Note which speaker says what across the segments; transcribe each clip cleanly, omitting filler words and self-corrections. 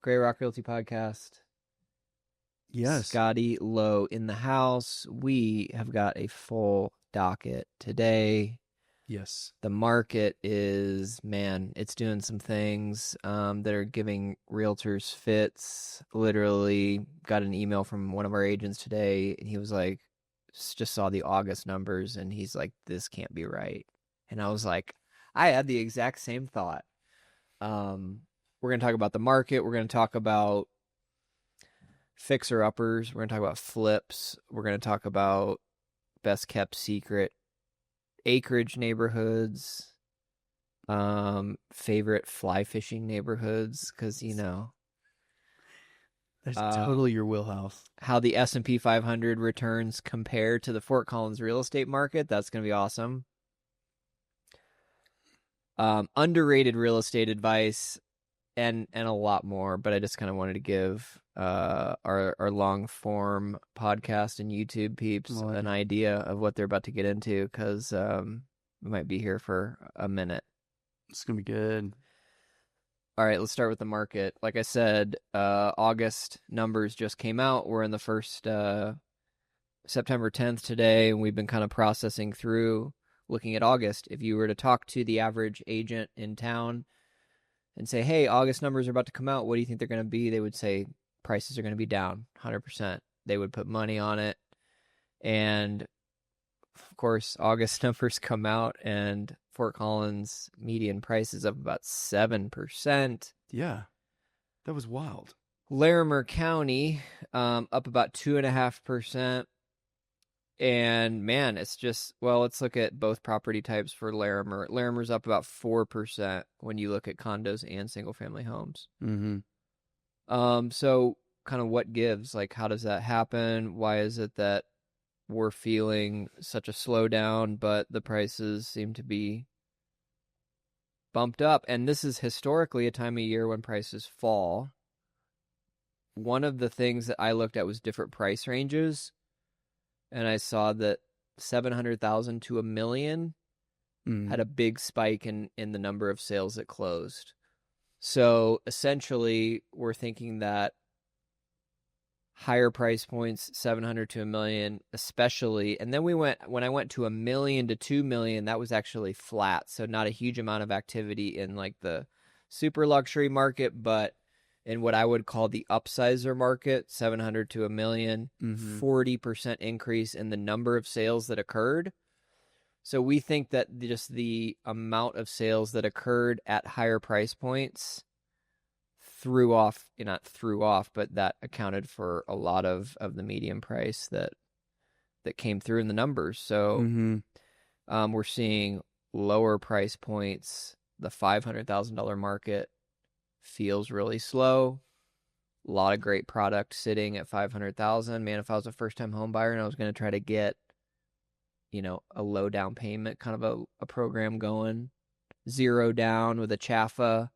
Speaker 1: Grey Rock Realty podcast.
Speaker 2: Yes.
Speaker 1: Scotty Lowe in the house. We have got a full docket today.
Speaker 2: Yes.
Speaker 1: The market is, man, it's doing some things that are giving realtors fits. Literally got an email from one of our agents today, and he was like, just saw the August numbers, and he's like, this can't be right. And I was like, I had the exact same thought. We're going to talk about the market. We're going to talk about fixer-uppers. We're going to talk about flips. We're going to talk about best kept secret acreage neighborhoods, favorite fly fishing neighborhoods, because, you know.
Speaker 2: That's totally your wheelhouse.
Speaker 1: How the S&P 500 returns compare to the Fort Collins real estate market. That's going to be awesome. Underrated real estate advice and a lot more, but I just kind of wanted to give our long form podcast and YouTube peeps an idea of what they're about to get into, because we might be here for a minute.
Speaker 2: It's gonna be good.
Speaker 1: All right, let's start with the market. Like I said, August numbers just came out. We're in the first September 10th today, and we've been kind of processing through looking at August. If you were to talk to the average agent in town and say, hey, August numbers are about to come out, what do you think they're going to be? They would say prices are going to be down 100%. They would put money on it. And of course, August numbers come out and Fort Collins median price is up about 7%.
Speaker 2: Yeah, that was wild.
Speaker 1: Larimer County up about 2.5%. And man, it's just, well, let's look at both property types for Larimer. Larimer's up about 4% when you look at condos and single family homes.
Speaker 2: Mm-hmm.
Speaker 1: So kind of what gives? Like, how does that happen? Why is it that we're feeling such a slowdown, but the prices seem to be bumped up? And this is historically a time of year when prices fall. One of the things that I looked at was different price ranges. And I saw that 700,000 to $1 million had a big spike in the number of sales that closed. So essentially, we're thinking that higher price points, 700 to $1 million, especially. And then when I went to $1 million to $2 million, that was actually flat. So not a huge amount of activity in like the super luxury market, but in what I would call the upsizer market, 700 to $1 million, 40% increase in the number of sales that occurred. So we think that just the amount of sales that occurred at higher price points not threw off, but that accounted for a lot of the median price that came through in the numbers. So we're seeing lower price points. The $500,000 market feels really slow. A lot of great product sitting at $500,000. Man, if I was a first-time home buyer and I was going to try to get, a low down payment, kind of a program going, 0 down with a CHAFA,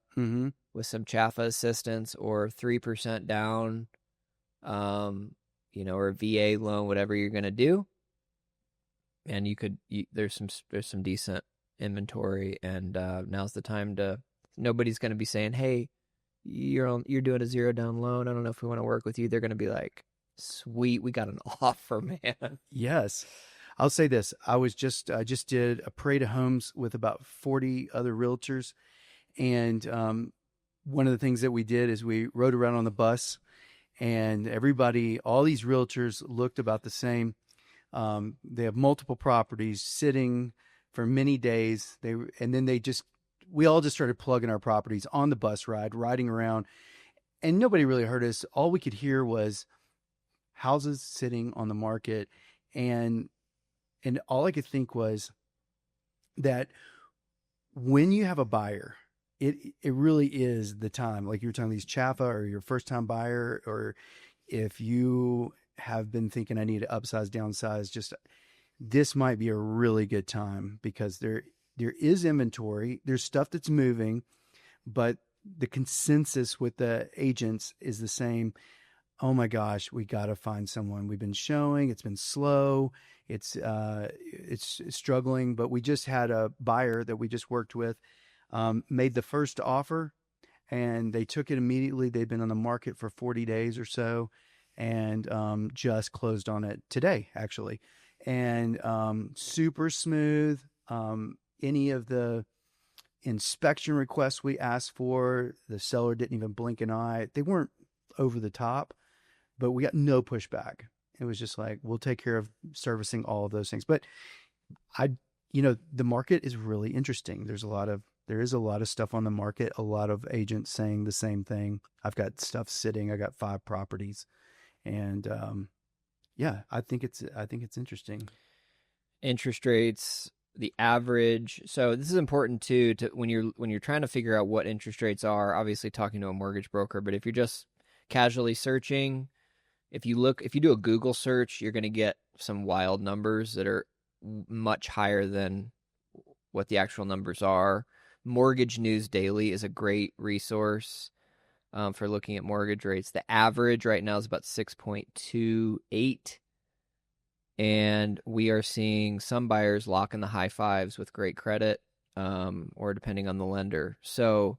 Speaker 1: with some CHAFA assistance, or 3% down, or a VA loan, whatever you're going to do. And there's some decent inventory, and now's the time to. Nobody's going to be saying, hey, you're doing a 0 down loan. I don't know if we want to work with you. They're going to be like, sweet, we got an offer, man.
Speaker 2: Yes. I'll say this. I just did a parade of homes with about 40 other realtors. And one of the things that we did is we rode around on the bus, and all these realtors looked about the same. They have multiple properties sitting for many days. We all just started plugging our properties on the bus ride, riding around, and nobody really heard us. All we could hear was houses sitting on the market. And all I could think was that when you have a buyer, it really is the time. Like you were talking these CHAFA, or your first time buyer, or if you have been thinking I need to upsize, downsize, this might be a really good time, because there is inventory. There's stuff that's moving, but the consensus with the agents is the same. Oh my gosh, we got to find someone. We've been showing, it's been slow. It's struggling, but we just had a buyer that we just worked with, made the first offer, and they took it immediately. They've been on the market for 40 days or so, and just closed on it today, actually. And super smooth. Any of the inspection requests we asked for, the seller didn't even blink an eye. They weren't over the top, but we got no pushback. It was just like, we'll take care of servicing all of those things. But I, the market is really interesting. There is a lot of stuff on the market. A lot of agents saying the same thing. I've got stuff sitting. I got 5 properties, and yeah, I think it's interesting.
Speaker 1: Interest rates, the average. So this is important too, to when you're trying to figure out what interest rates are, obviously talking to a mortgage broker, but if you're just casually searching, if you do a Google search, you're going to get some wild numbers that are much higher than what the actual numbers are. Mortgage News Daily is a great resource for looking at mortgage rates. The average right now is about 6.28, and we are seeing some buyers lock in the high fives with great credit, or depending on the lender. So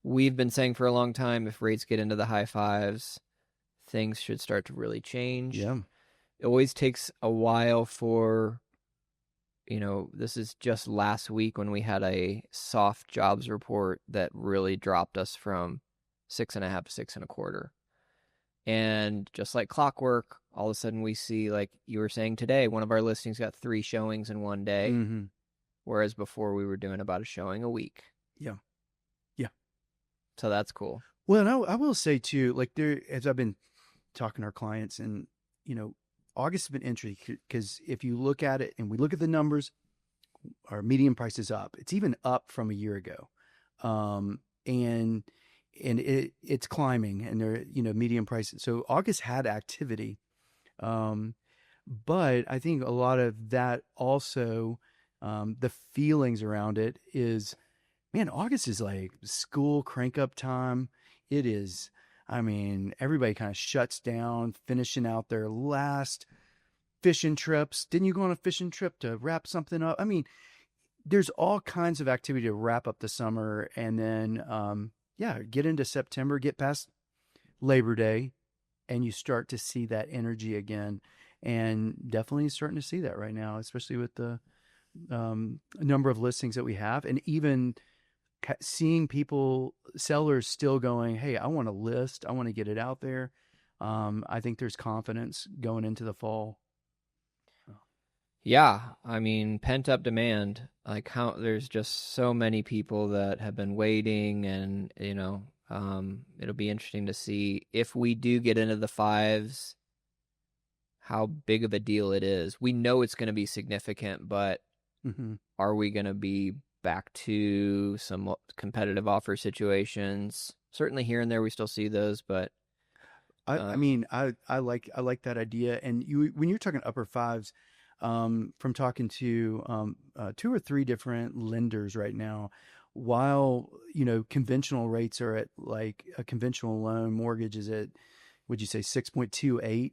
Speaker 1: we've been saying for a long time, if rates get into the high fives, things should start to really change.
Speaker 2: Yeah.
Speaker 1: It always takes a while for, this is just last week when we had a soft jobs report that really dropped us from 6.5 to 6.25. And just like clockwork, all of a sudden we see, like you were saying today, one of our listings got 3 showings in one day,
Speaker 2: Mm-hmm.
Speaker 1: whereas before we were doing about a showing a week.
Speaker 2: Yeah. Yeah.
Speaker 1: So that's cool.
Speaker 2: Well, and I will say too, like as I've been talking to our clients, and August has been interesting because if you look at it and we look at the numbers, our median price is up. It's even up from a year ago, and it's climbing, and there median prices. So August had activity, but I think a lot of that also, the feelings around it is, man, August is like school crank up time. It is. I mean, everybody kind of shuts down, finishing out their last fishing trips. Didn't you go on a fishing trip to wrap something up? I mean, there's all kinds of activity to wrap up the summer, and then, get into September, get past Labor Day, and you start to see that energy again. And definitely starting to see that right now, especially with the number of listings that we have, and even seeing sellers still going, hey, I want to list, I want to get it out there. I think there's confidence going into the fall.
Speaker 1: Yeah, I mean, pent up demand. Like, there's just so many people that have been waiting, and it'll be interesting to see if we do get into the fives, how big of a deal it is. We know it's going to be significant, but
Speaker 2: Mm-hmm.
Speaker 1: are we going to be back to some competitive offer situations? Certainly here and there we still see those, but
Speaker 2: I mean, I like that idea. And when you're talking upper fives, from talking to 2 or 3 different lenders right now, while conventional rates are at, like, a conventional loan mortgage is at, would you say 6.28?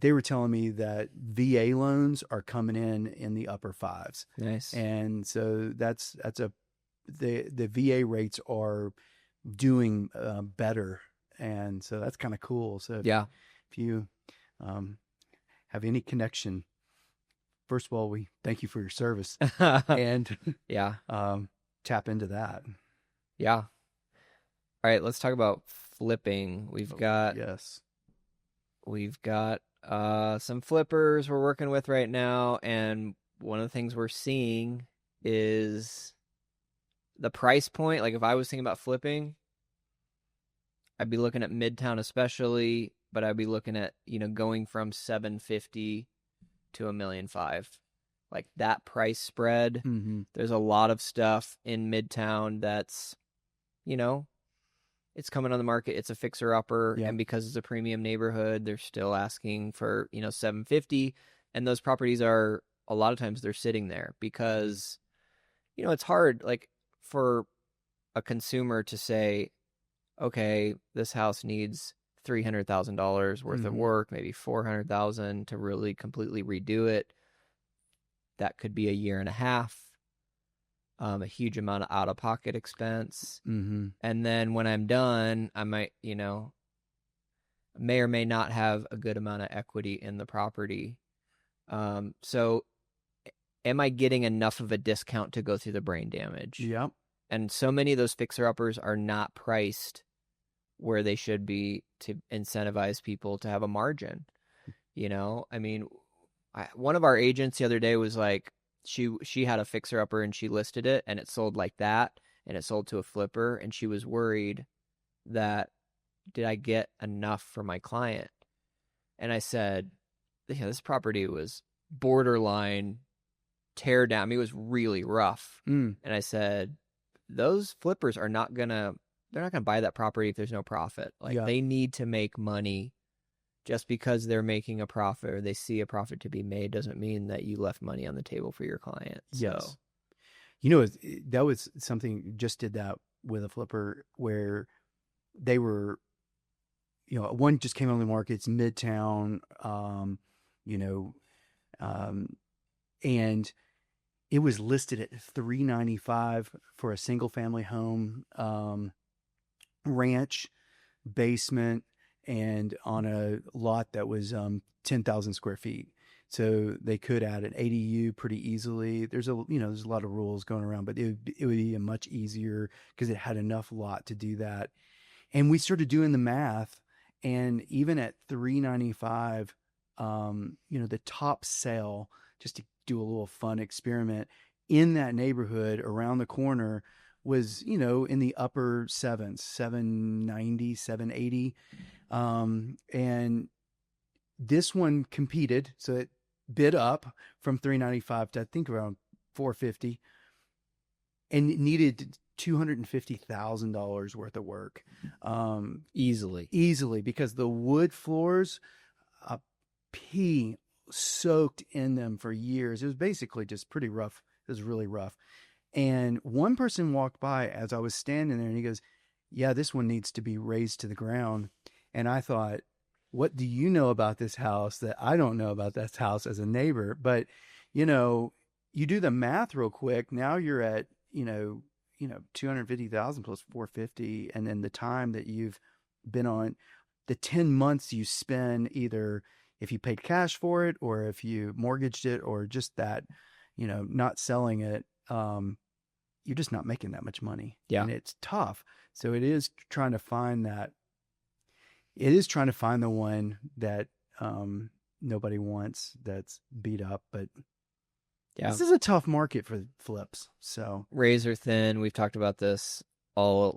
Speaker 2: They were telling me that VA loans are coming in the upper fives.
Speaker 1: nice.
Speaker 2: And so the VA rates are doing better, and so that's kind of cool. So
Speaker 1: Yeah.
Speaker 2: if you have any connection, first of all, we thank you for your service, and
Speaker 1: Yeah.
Speaker 2: tap into that.
Speaker 1: Yeah. All right, let's talk about flipping. We've got some flippers we're working with right now, and one of the things we're seeing is the price point. Like, if I was thinking about flipping, I'd be looking at Midtown especially, but I'd be looking at, going from 750 to $1.5 million. Like, that price spread.
Speaker 2: Mm-hmm.
Speaker 1: There's a lot of stuff in Midtown that's, it's coming on the market. It's a fixer-upper,
Speaker 2: Yep.
Speaker 1: and because it's a premium neighborhood, they're still asking for, $750, and those properties are, a lot of times they're sitting there because, it's hard, like, for a consumer to say, okay, this house needs $300,000 worth of
Speaker 2: Mm-hmm.
Speaker 1: work, maybe $400,000 to really completely redo it. That could be a year and a half. a huge amount of out-of-pocket expense.
Speaker 2: Mm-hmm.
Speaker 1: And then when I'm done, I might, may or may not have a good amount of equity in the property. So am I getting enough of a discount to go through the brain damage?
Speaker 2: Yep.
Speaker 1: And so many of those fixer-uppers are not priced where they should be to incentivize people to have a margin. I mean, one of our agents the other day was like, she had a fixer-upper and she listed it and it sold like that and it sold to a flipper, and she was worried that, did I get enough for my client? And I said, this property was borderline tear down. I mean, it was really rough.
Speaker 2: Mm.
Speaker 1: And I said, those flippers are not gonna, they're not gonna buy that property if there's no profit. Like,
Speaker 2: Yeah.
Speaker 1: they need to make money. Just because they're making a profit or they see a profit to be made doesn't mean that you left money on the table for your client.
Speaker 2: Yes.
Speaker 1: So,
Speaker 2: That was something, just did that with a flipper where they were, one just came on the market. It's Midtown, you know, and it was listed at $395 for a single family home, ranch, basement, and on a lot that was 10,000 square feet. So they could add an ADU pretty easily. There's a lot of rules going around, but it would be a much easier because it had enough lot to do that. And we started doing the math, and even at $395, the top sale, just to do a little fun experiment in that neighborhood around the corner, was in the upper sevens, 790, 780. And this one competed, so it bid up from 395 to I think around 450, and it needed $250,000 worth of work,
Speaker 1: easily,
Speaker 2: because the wood floors, pee soaked in them for years. It was basically just pretty rough. It was really rough. And one person walked by as I was standing there, and he goes, "Yeah, this one needs to be razed to the ground." And I thought, what do you know about this house that I don't know about this house as a neighbor? But, you do the math real quick. Now you're at, 250,000 plus 450. And then the time that you've been on, the 10 months you spend, either if you paid cash for it or if you mortgaged it or just that, not selling it, you're just not making that much money.
Speaker 1: Yeah.
Speaker 2: And it's tough. So it is trying to find that. It is trying to find the one that nobody wants, that's beat up. But this is a tough market for flips. So
Speaker 1: razor thin. We've talked about this a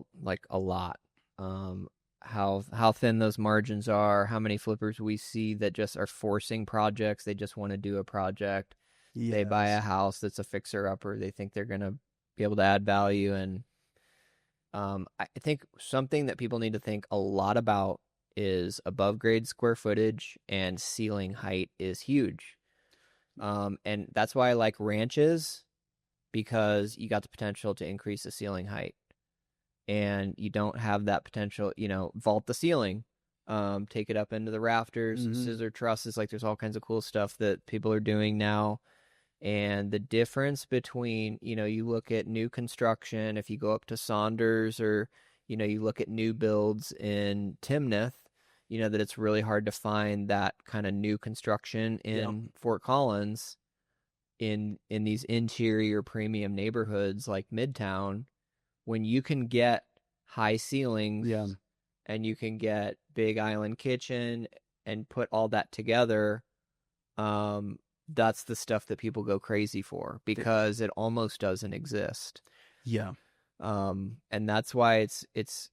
Speaker 1: lot. How thin those margins are. How many flippers we see that just are forcing projects. They just want to do a project.
Speaker 2: yes.
Speaker 1: They buy a house that's a fixer-upper. They think they're going to be able to add value. And I think something that people need to think a lot about is above grade square footage, and ceiling height is huge. And that's why I like ranches, because you got the potential to increase the ceiling height, and you don't have that potential, vault the ceiling, take it up into the rafters, scissor trusses. Like, there's all kinds of cool stuff that people are doing now. And the difference between, you look at new construction, if you go up to Saunders, or, you look at new builds in Timnath, that it's really hard to find that kind of new construction in Fort Collins, in these interior premium neighborhoods like Midtown, when you can get high ceilings, and you can get big island kitchen and put all that together. That's the stuff that people go crazy for, because it almost doesn't exist.
Speaker 2: Yeah.
Speaker 1: And that's why it's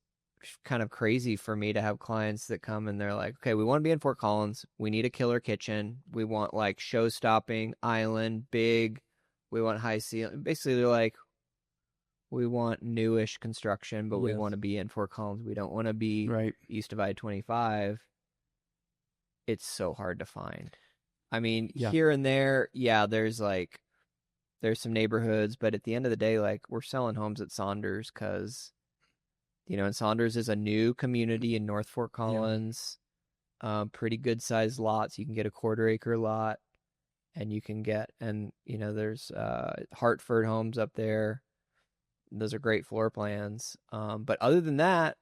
Speaker 1: kind of crazy for me to have clients that come and they're like, okay, we want to be in Fort Collins. We need a killer kitchen. We want like show-stopping island, big. We want high ceiling. Basically, they're like, we want newish construction, but we want to be in Fort Collins. We don't want to be east of I-25. It's so hard to find. I mean, here and there, there's some neighborhoods, but at the end of the day, like, we're selling homes at Saunders because, and Saunders is a new community in North Fort Collins, pretty good sized lots. You can get a 1/4 acre lot, and you can get, there's Hartford homes up there. those are great floor plans. But other than that,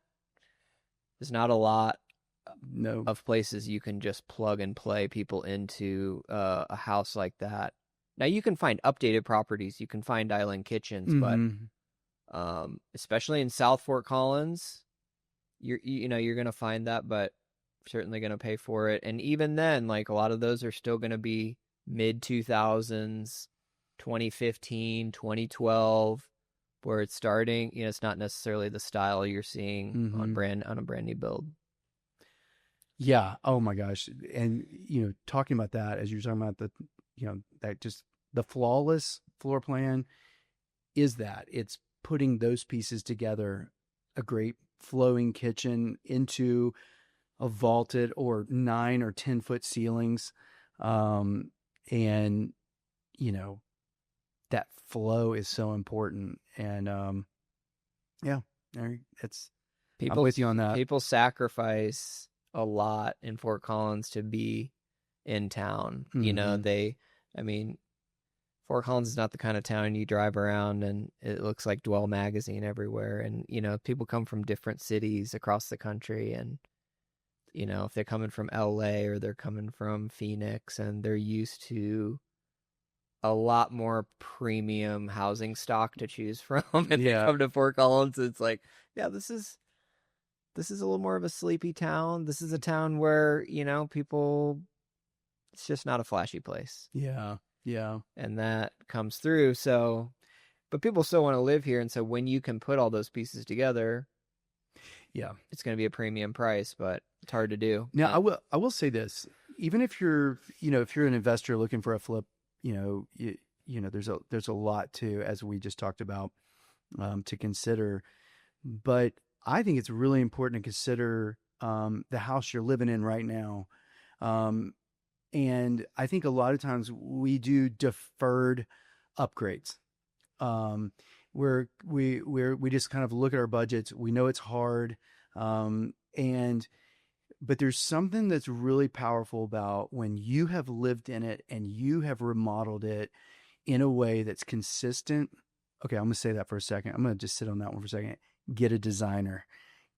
Speaker 1: there's not a lot
Speaker 2: No.
Speaker 1: of places you can just plug and play people into a house like that. Now you can find updated properties, you can find island kitchens, but especially in South Fort Collins, you're gonna find that, but certainly gonna pay for it. And even then, like a lot of those are still gonna be mid 2000s, 2015, 2012, where it's starting. It's not necessarily the style you're seeing on a brand new build.
Speaker 2: Yeah. Oh my gosh. And talking about that, as you're talking about that just the flawless floor plan is that it's putting those pieces together, a great flowing kitchen into a vaulted or 9 or 10-foot ceilings. And that flow is so important. And, yeah, I'm with you on that.
Speaker 1: People sacrifice a lot in Fort Collins to be in town. Fort Collins is not the kind of town you drive around and it looks like Dwell magazine everywhere. And, people come from different cities across the country, and, if they're coming from LA or they're coming from Phoenix and they're used to a lot more premium housing stock to choose from, and they come to Fort Collins, it's like, yeah, this is a little more of a sleepy town. This is a town where, people, it's just not a flashy place.
Speaker 2: Yeah. Yeah.
Speaker 1: And that comes through. So, but people still want to live here. And so when you can put all those pieces together,
Speaker 2: yeah,
Speaker 1: it's going to be a premium price, but it's hard to do.
Speaker 2: Now, I will say this, even if you're an investor looking for a flip, there's a lot to, as we just talked about, to consider, but I think it's really important to consider the house you're living in right now. And I think a lot of times we do deferred upgrades, where we just kind of look at our budgets. We know it's hard, but there's something that's really powerful about when you have lived in it and you have remodeled it in a way that's consistent. Okay, I'm going to say that for a second. I'm going to just sit on that one for a second. Get a designer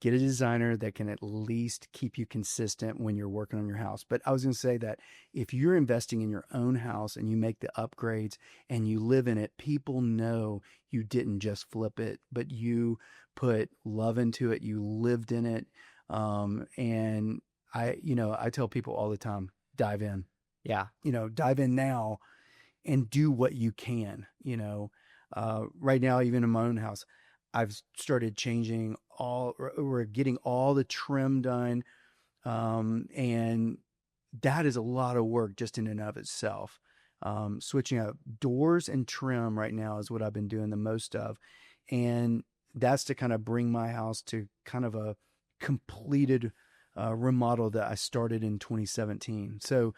Speaker 2: that can at least keep you consistent when you're working on your house. But I was going to say that if you're investing in your own house and you make the upgrades and you live in it, people know you didn't just flip it, but you put love into it. You lived in it. And I tell people all the time, dive in.
Speaker 1: Yeah.
Speaker 2: Dive in now and do what you can. Right now, even in my own house, I've started changing we're getting all the trim done. And that is a lot of work just in and of itself. Switching out doors and trim right now is what I've been doing the most of. And that's to kind of bring my house to kind of a completed remodel that I started in 2017. So,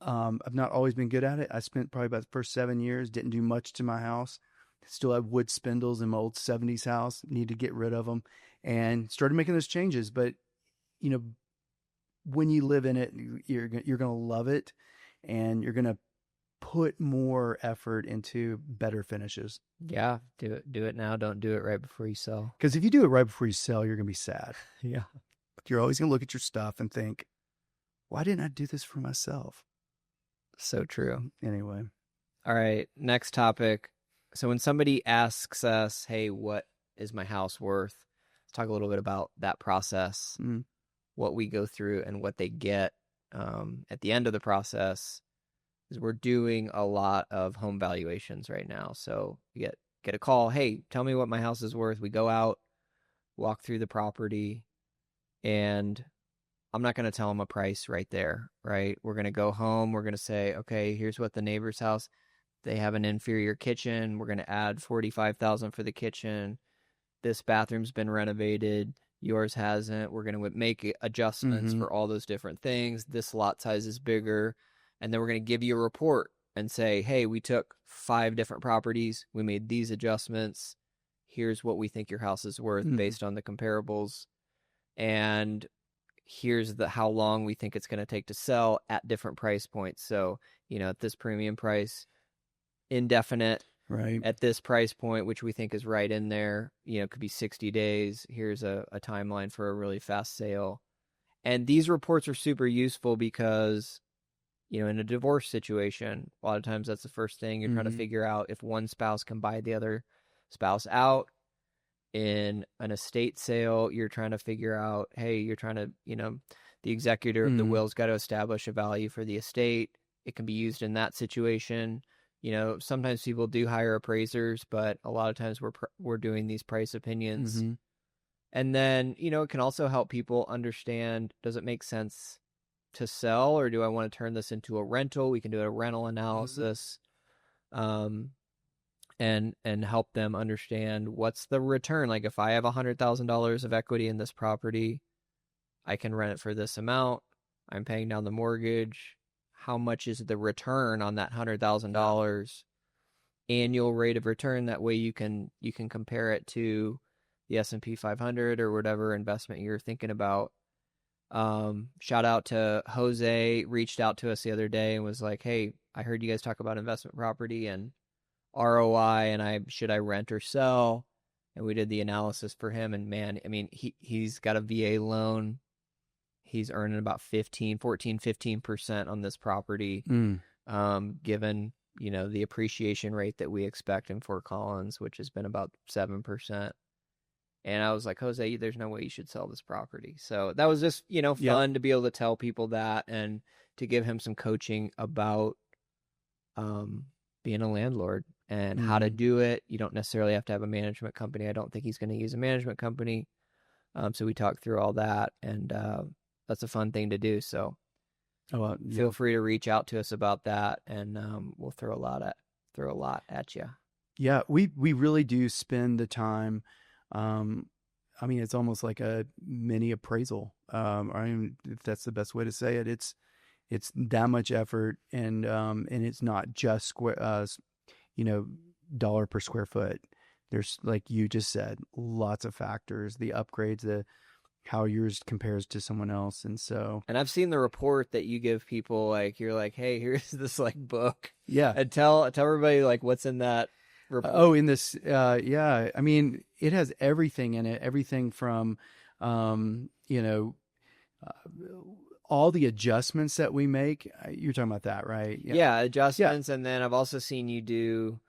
Speaker 2: I've not always been good at it. I spent probably about the first 7 years, didn't do much to my house. Still have wood spindles in my old 70s house. Need to get rid of them, and started making those changes. But, when you live in it, you're going to love it, and you're going to put more effort into better finishes.
Speaker 1: Yeah. Do it now. Don't do it right before you sell.
Speaker 2: Because if you do it right before you sell, you're going to be sad.
Speaker 1: Yeah.
Speaker 2: You're always going to look at your stuff and think, why didn't I do this for myself?
Speaker 1: So true.
Speaker 2: Anyway.
Speaker 1: All right. Next topic. So when somebody asks us, hey, what is my house worth? Let's talk a little bit about that process, what we go through and what they get at the end of the process. Is we're doing a lot of home valuations right now. So you get a call, hey, tell me what my house is worth. We go out, walk through the property, and I'm not going to tell them a price right there, right? We're going to go home. We're going to say, okay, here's what the neighbor's house. They have an inferior kitchen. We're going to add $45,000 for the kitchen. This bathroom's been renovated. Yours hasn't. We're going to make adjustments for all those different things. This lot size is bigger. And then we're going to give you a report and say, hey, we took 5 different properties. We made these adjustments. Here's what we think your house is worth based on the comparables. And here's how long we think it's going to take to sell at different price points. So, at this premium price, indefinite.
Speaker 2: Right.
Speaker 1: at this price point, which we think is right in there. It could be 60 days. Here's a timeline for a really fast sale. And these reports are super useful because, in a divorce situation, a lot of times that's the first thing you're trying to figure out if one spouse can buy the other spouse out. In an estate sale, you're trying to figure out, hey, you're trying to, the executor of the will's got to establish a value for the estate. It can be used in that situation. Sometimes people do hire appraisers, but a lot of times we're doing these price opinions. And then, it can also help people understand, does it make sense to sell, or do I want to turn this into a rental? We can do a rental analysis. And help them understand what's the return. Like if I have $100,000 of equity in this property, I can rent it for this amount. I'm paying down the mortgage. How much is the return on that $100,000 annual rate of return? That way you can compare it to the S&P 500 or whatever investment you're thinking about. Shout out to Jose, reached out to us the other day and was like, hey, I heard you guys talk about investment property and ROI, and should I rent or sell? And we did the analysis for him, and man, I mean, he's got a VA loan. He's earning about 15% on this property, given, the appreciation rate that we expect in Fort Collins, which has been about 7%. And I was like, Jose, there's no way you should sell this property. So that was just, fun to be able to tell people that and to give him some coaching about being a landlord and how to do it. You don't necessarily have to have a management company. I don't think he's going to use a management company. So we talked through all that, and that's a fun thing to do. So feel free to reach out to us about that, and we'll throw a lot at you.
Speaker 2: Yeah, we really do spend the time. I mean, it's almost like a mini appraisal. I mean, if that's the best way to say it. It's that much effort, and it's not just square, dollar per square foot. There's, like you just said, lots of factors, the upgrades, how yours compares to someone else. And
Speaker 1: I've seen the report that you give people, like, you're like, hey, here's this like book.
Speaker 2: Yeah.
Speaker 1: And tell everybody like what's in that report.
Speaker 2: In this, yeah. I mean, it has everything in it, everything from, all the adjustments that we make. You're talking about that, right?
Speaker 1: Yeah, adjustments. Yeah. And then I've also seen you do,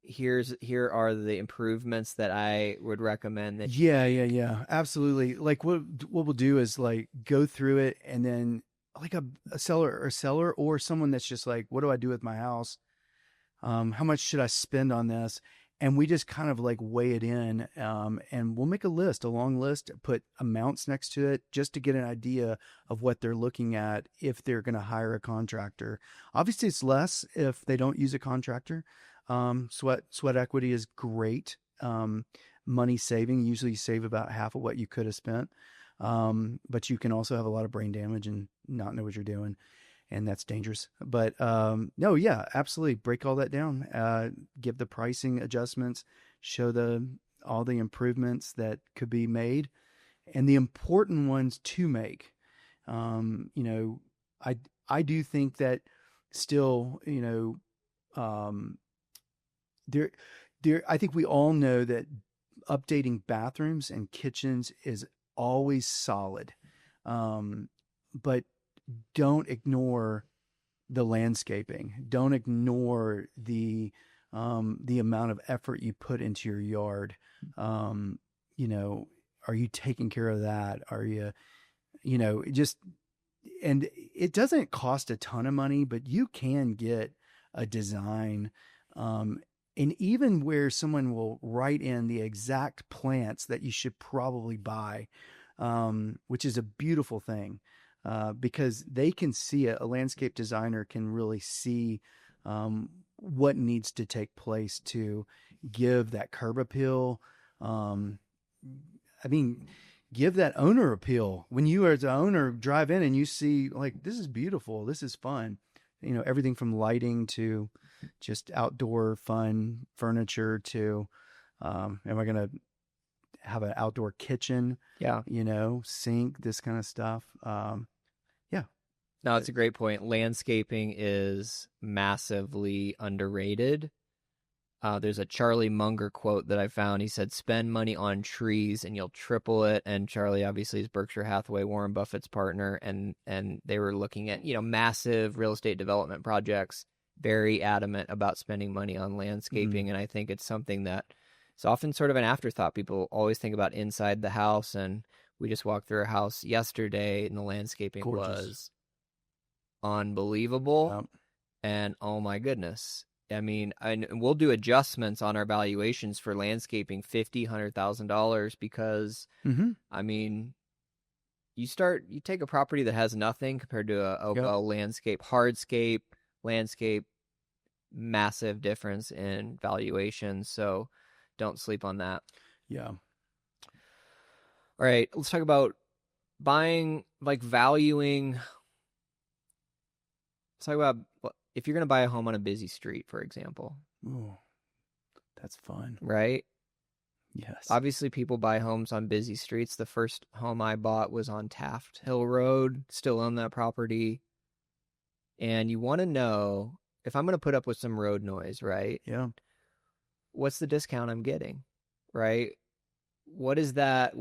Speaker 1: here are the improvements that I would recommend.
Speaker 2: Yeah. Absolutely. Like what we'll do is like go through it, and then like a seller or someone that's just like, what do I do with my house? How much should I spend on this? And we just kind of like weigh it in, and we'll make a long list, put amounts next to it just to get an idea of what they're looking at if they're going to hire a contractor. Obviously, it's less if they don't use a contractor. Sweat equity is great. Money saving, usually you save about half of what you could have spent. But you can also have a lot of brain damage and not know what you're doing. And that's dangerous. But no, yeah, absolutely. Break all that down. Give the pricing adjustments. Show all the improvements that could be made, and the important ones to make. I do think that still, I think we all know that updating bathrooms and kitchens is always solid, but don't ignore the landscaping. Don't ignore the amount of effort you put into your yard. Are you taking care of that? Are you, and it doesn't cost a ton of money, but you can get a design, and even where someone will write in the exact plants that you should probably buy, which is a beautiful thing. Because they can see it. A landscape designer can really see what needs to take place to give that curb appeal. Give that owner appeal. When you as an owner drive in and you see, like, this is beautiful, this is fun. Everything from lighting to just outdoor fun furniture to, am I going to have an outdoor kitchen?
Speaker 1: Yeah.
Speaker 2: Sink, this kind of stuff. Yeah.
Speaker 1: No, it's a great point. Landscaping is massively underrated. There's a Charlie Munger quote that I found. He said, "Spend money on trees and you'll triple it." And Charlie obviously is Berkshire Hathaway, Warren Buffett's partner, and they were looking at, massive real estate development projects, very adamant about spending money on landscaping. And I think it's something that is often sort of an afterthought. People always think about inside the house, and we just walked through a house yesterday and the landscaping was unbelievable. And oh my goodness. I mean, we'll do adjustments on our valuations for landscaping, $50,000, $100,000, because I mean, you take a property that has nothing compared to a landscape, hardscape, landscape, massive difference in valuation. So don't sleep on that.
Speaker 2: Yeah.
Speaker 1: All right, let's talk about buying, like valuing. Let's talk about if you're going to buy a home on a busy street, for example.
Speaker 2: Ooh, that's fun.
Speaker 1: Right?
Speaker 2: Yes.
Speaker 1: Obviously, people buy homes on busy streets. The first home I bought was on Taft Hill Road. Still own that property. And you want to know, if I'm going to put up with some road noise, right?
Speaker 2: Yeah.
Speaker 1: What's the discount I'm getting, right? What is that?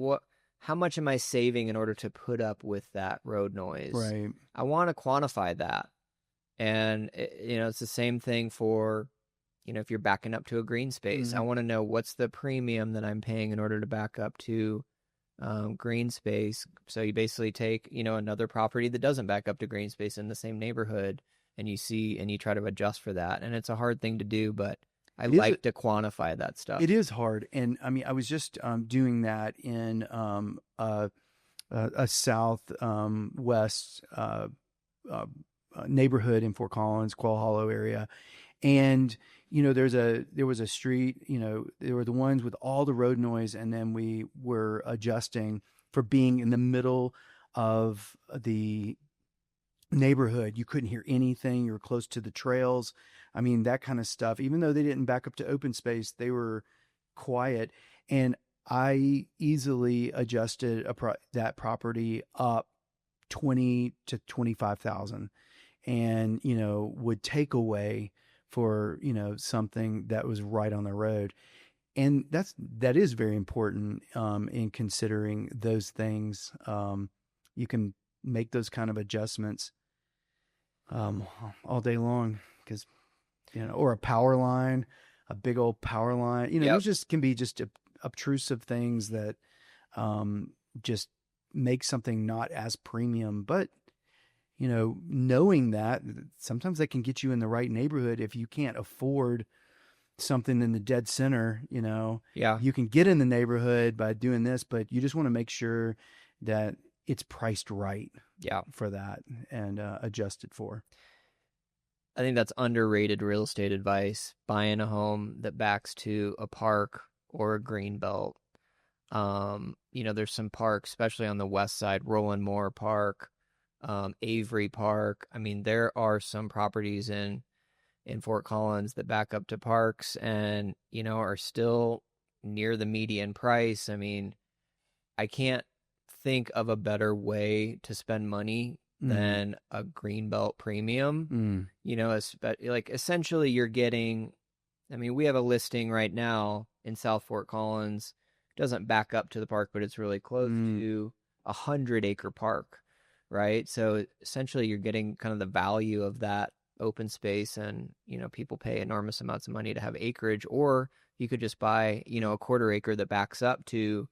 Speaker 1: How much am I saving in order to put up with that road noise?
Speaker 2: Right.
Speaker 1: I want to quantify that. And, it's the same thing for, if you're backing up to a green space. I want to know what's the premium that I'm paying in order to back up to green space. So you basically take, another property that doesn't back up to green space in the same neighborhood, and you try to adjust for that. And it's a hard thing to do, but I like to quantify that stuff.
Speaker 2: It is hard. And I mean, I was just doing that in a southwest neighborhood in Fort Collins, Quail Hollow area. And, there was a street, there were the ones with all the road noise. And then we were adjusting for being in the middle of the neighborhood. You couldn't hear anything. You were close to the trails. I mean, that kind of stuff. Even though they didn't back up to open space, they were quiet. And I easily adjusted that property up 20 to 25,000, and would take away for something that was right on the road. And that is very important in considering those things. You can make those kind of adjustments all day long, because or a power line, a big old power line. Those just can be just obtrusive things that just make something not as premium. But knowing that, sometimes they can get you in the right neighborhood. If you can't afford something in the dead center, you can get in the neighborhood by doing this, but you just want to make sure that it's priced right for that and adjusted for.
Speaker 1: I think that's underrated real estate advice. Buying a home that backs to a park or a greenbelt. There's some parks, especially on the west side, Roland Moore Park, Avery Park. I mean, there are some properties in Fort Collins that back up to parks and, are still near the median price. I mean, I can't think of a better way to spend money than a greenbelt premium. Essentially you're getting, we have a listing right now in South Fort Collins. Doesn't back up to the park, but it's really close to 100-acre park, right? So essentially you're getting kind of the value of that open space, and people pay enormous amounts of money to have acreage. Or you could just buy a quarter acre that backs up to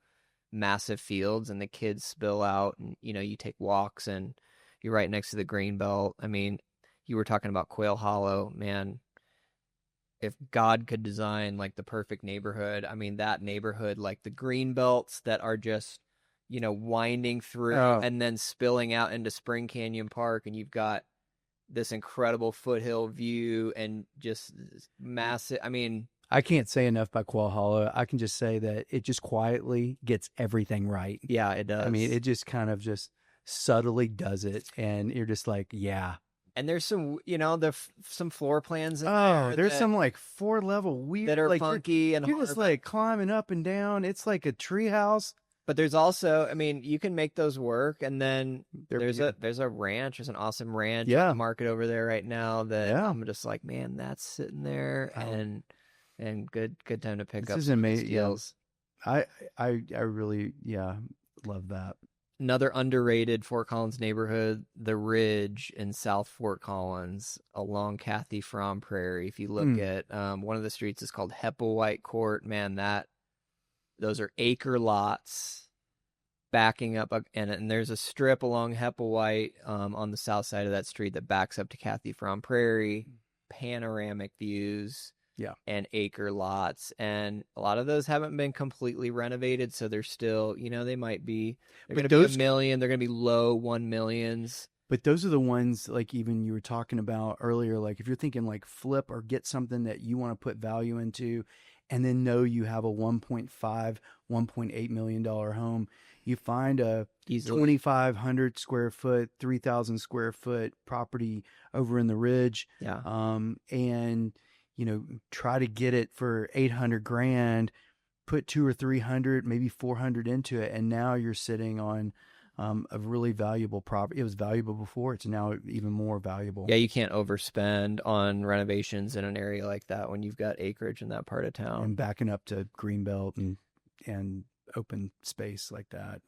Speaker 1: massive fields, and the kids spill out, and you take walks, and you're right next to the Greenbelt. I mean, you were talking about Quail Hollow, man. If God could design like the perfect neighborhood, that neighborhood, like the Greenbelts that are just, winding through and then spilling out into Spring Canyon Park, and you've got this incredible foothill view and just massive.
Speaker 2: I can't say enough about Quail Hollow. I can just say that it just quietly gets everything right.
Speaker 1: Yeah, it does.
Speaker 2: It just kind of just subtly does it, and you're just like, yeah.
Speaker 1: And there's some, some floor plans.
Speaker 2: There's some like 4-level weird
Speaker 1: that are
Speaker 2: like
Speaker 1: funky, and
Speaker 2: you're just like climbing up and down. It's like a tree house.
Speaker 1: But there's also, I mean, you can make those work, and then there's
Speaker 2: yeah.
Speaker 1: a ranch, there's an awesome ranch
Speaker 2: Yeah.
Speaker 1: on the market over there right now that
Speaker 2: Yeah.
Speaker 1: I'm just like, man, that's sitting there,
Speaker 2: Wow.
Speaker 1: and good time to pick
Speaker 2: This
Speaker 1: up
Speaker 2: is
Speaker 1: some
Speaker 2: amazing.
Speaker 1: nice
Speaker 2: Yeah.
Speaker 1: deals.
Speaker 2: I really, yeah, love that.
Speaker 1: Another underrated Fort Collins neighborhood, the Ridge in South Fort Collins along Kathy Fromm Prairie. If you look
Speaker 2: Mm.
Speaker 1: at one of the streets is called Hepplewhite Court. Man, those are acre lots backing up, and there's a strip along Hepplewhite on the south side of that street that backs up to Kathy Fromm Prairie. Panoramic views.
Speaker 2: Yeah.
Speaker 1: And acre lots, and a lot of those haven't been completely renovated, so they're still, they might be, they're going to be $1 million, they're going to be low 1 millions.
Speaker 2: But those are the ones, like even you were talking about earlier, like if you're thinking like flip or get something that you want to put value into, and then know you have a 1.5, $1.8 million home, you find a
Speaker 1: Easily.
Speaker 2: 2,500 square foot, 3,000 square foot property over in the Ridge.
Speaker 1: Yeah.
Speaker 2: And try to get it for 800 grand, put 200 or 300, maybe 400 into it. And now you're sitting on a really valuable property. It was valuable before. It's now even more valuable.
Speaker 1: Yeah, you can't overspend on renovations in an area like that when you've got acreage in that part of town.
Speaker 2: And backing up to Greenbelt and open space like that.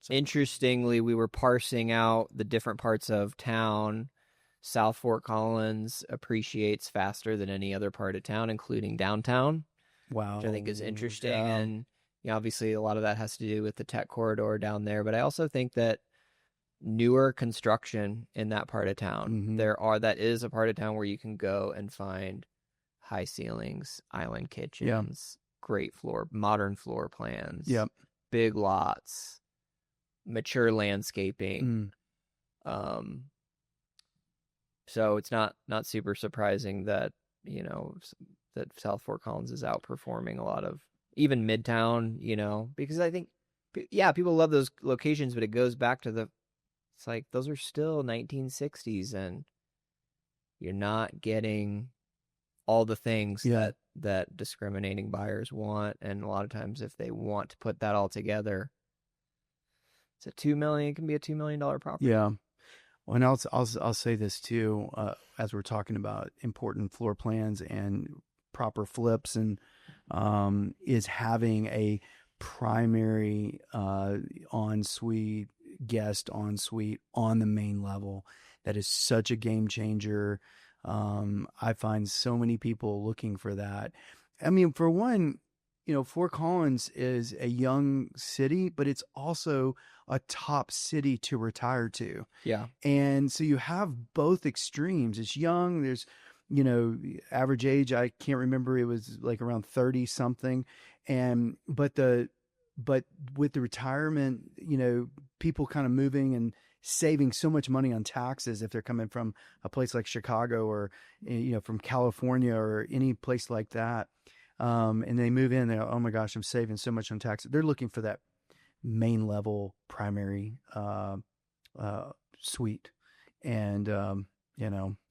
Speaker 1: So. Interestingly, we were parsing out the different parts of town. South Fort Collins appreciates faster than any other part of town, including downtown.
Speaker 2: Wow.
Speaker 1: Which I think is interesting.
Speaker 2: Yeah.
Speaker 1: And obviously a lot of that has to do with the tech corridor down there. But I also think that newer construction in that part of town, that is a part of town where you can go and find high ceilings, island kitchens, great modern floor plans, big lots, mature landscaping. So it's not super surprising that, that South Fort Collins is outperforming a lot of even Midtown, because I think, people love those locations, but it goes back to it's like those are still 1960s and you're not getting all the things that discriminating buyers want. And a lot of times if they want to put that all together, it's it can be a $2 million property.
Speaker 2: Yeah. Well, and I'll say this too, as we're talking about important floor plans and proper flips, and is having a primary ensuite, guest ensuite on the main level. That is such a game changer. I find so many people looking for that. I mean, for one, Fort Collins is a young city, but it's also a top city to retire to.
Speaker 1: Yeah.
Speaker 2: And so you have both extremes. It's young. There's, average age, I can't remember. It was like around 30 something. But with the retirement, people kind of moving and saving so much money on taxes if they're coming from a place like Chicago or, from California or any place like that. And they move in, they're, oh my gosh, I'm saving so much on taxes. They're looking for that main level primary suite. And,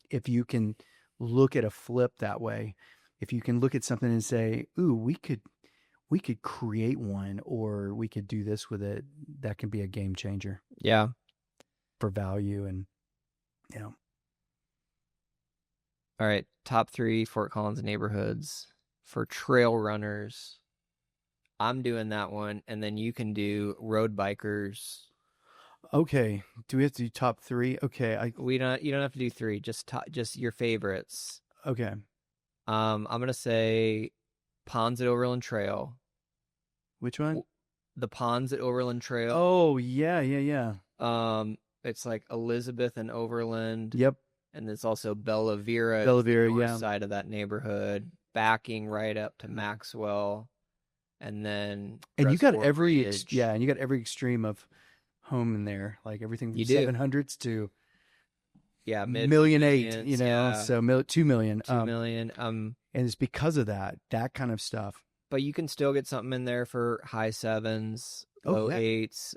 Speaker 2: if you can look at a flip that way, if you can look at something and say, ooh, we could create one, or we could do this with it, that can be a game changer.
Speaker 1: Yeah.
Speaker 2: For value. And,
Speaker 1: All right. Top 3 Fort Collins neighborhoods for trail runners. I'm doing that one, and then you can do road bikers.
Speaker 2: Okay. Do we have to do top 3? Okay.
Speaker 1: You don't have to do 3. Just your favorites.
Speaker 2: Okay.
Speaker 1: I'm gonna say Ponds at Overland Trail.
Speaker 2: Which one?
Speaker 1: The Ponds at Overland Trail.
Speaker 2: Oh yeah.
Speaker 1: It's like Elizabeth and Overland.
Speaker 2: Yep.
Speaker 1: And it's also Bella Vera,
Speaker 2: yeah.
Speaker 1: Side of that neighborhood, backing right up to Maxwell, and then
Speaker 2: you got every
Speaker 1: Ridge.
Speaker 2: and you got every extreme of home in there, like everything from 700s to $1.8 million, so 2 million,
Speaker 1: 2 million.
Speaker 2: And it's because of that kind of stuff.
Speaker 1: But you can still get something in there for high 7s, low 8s.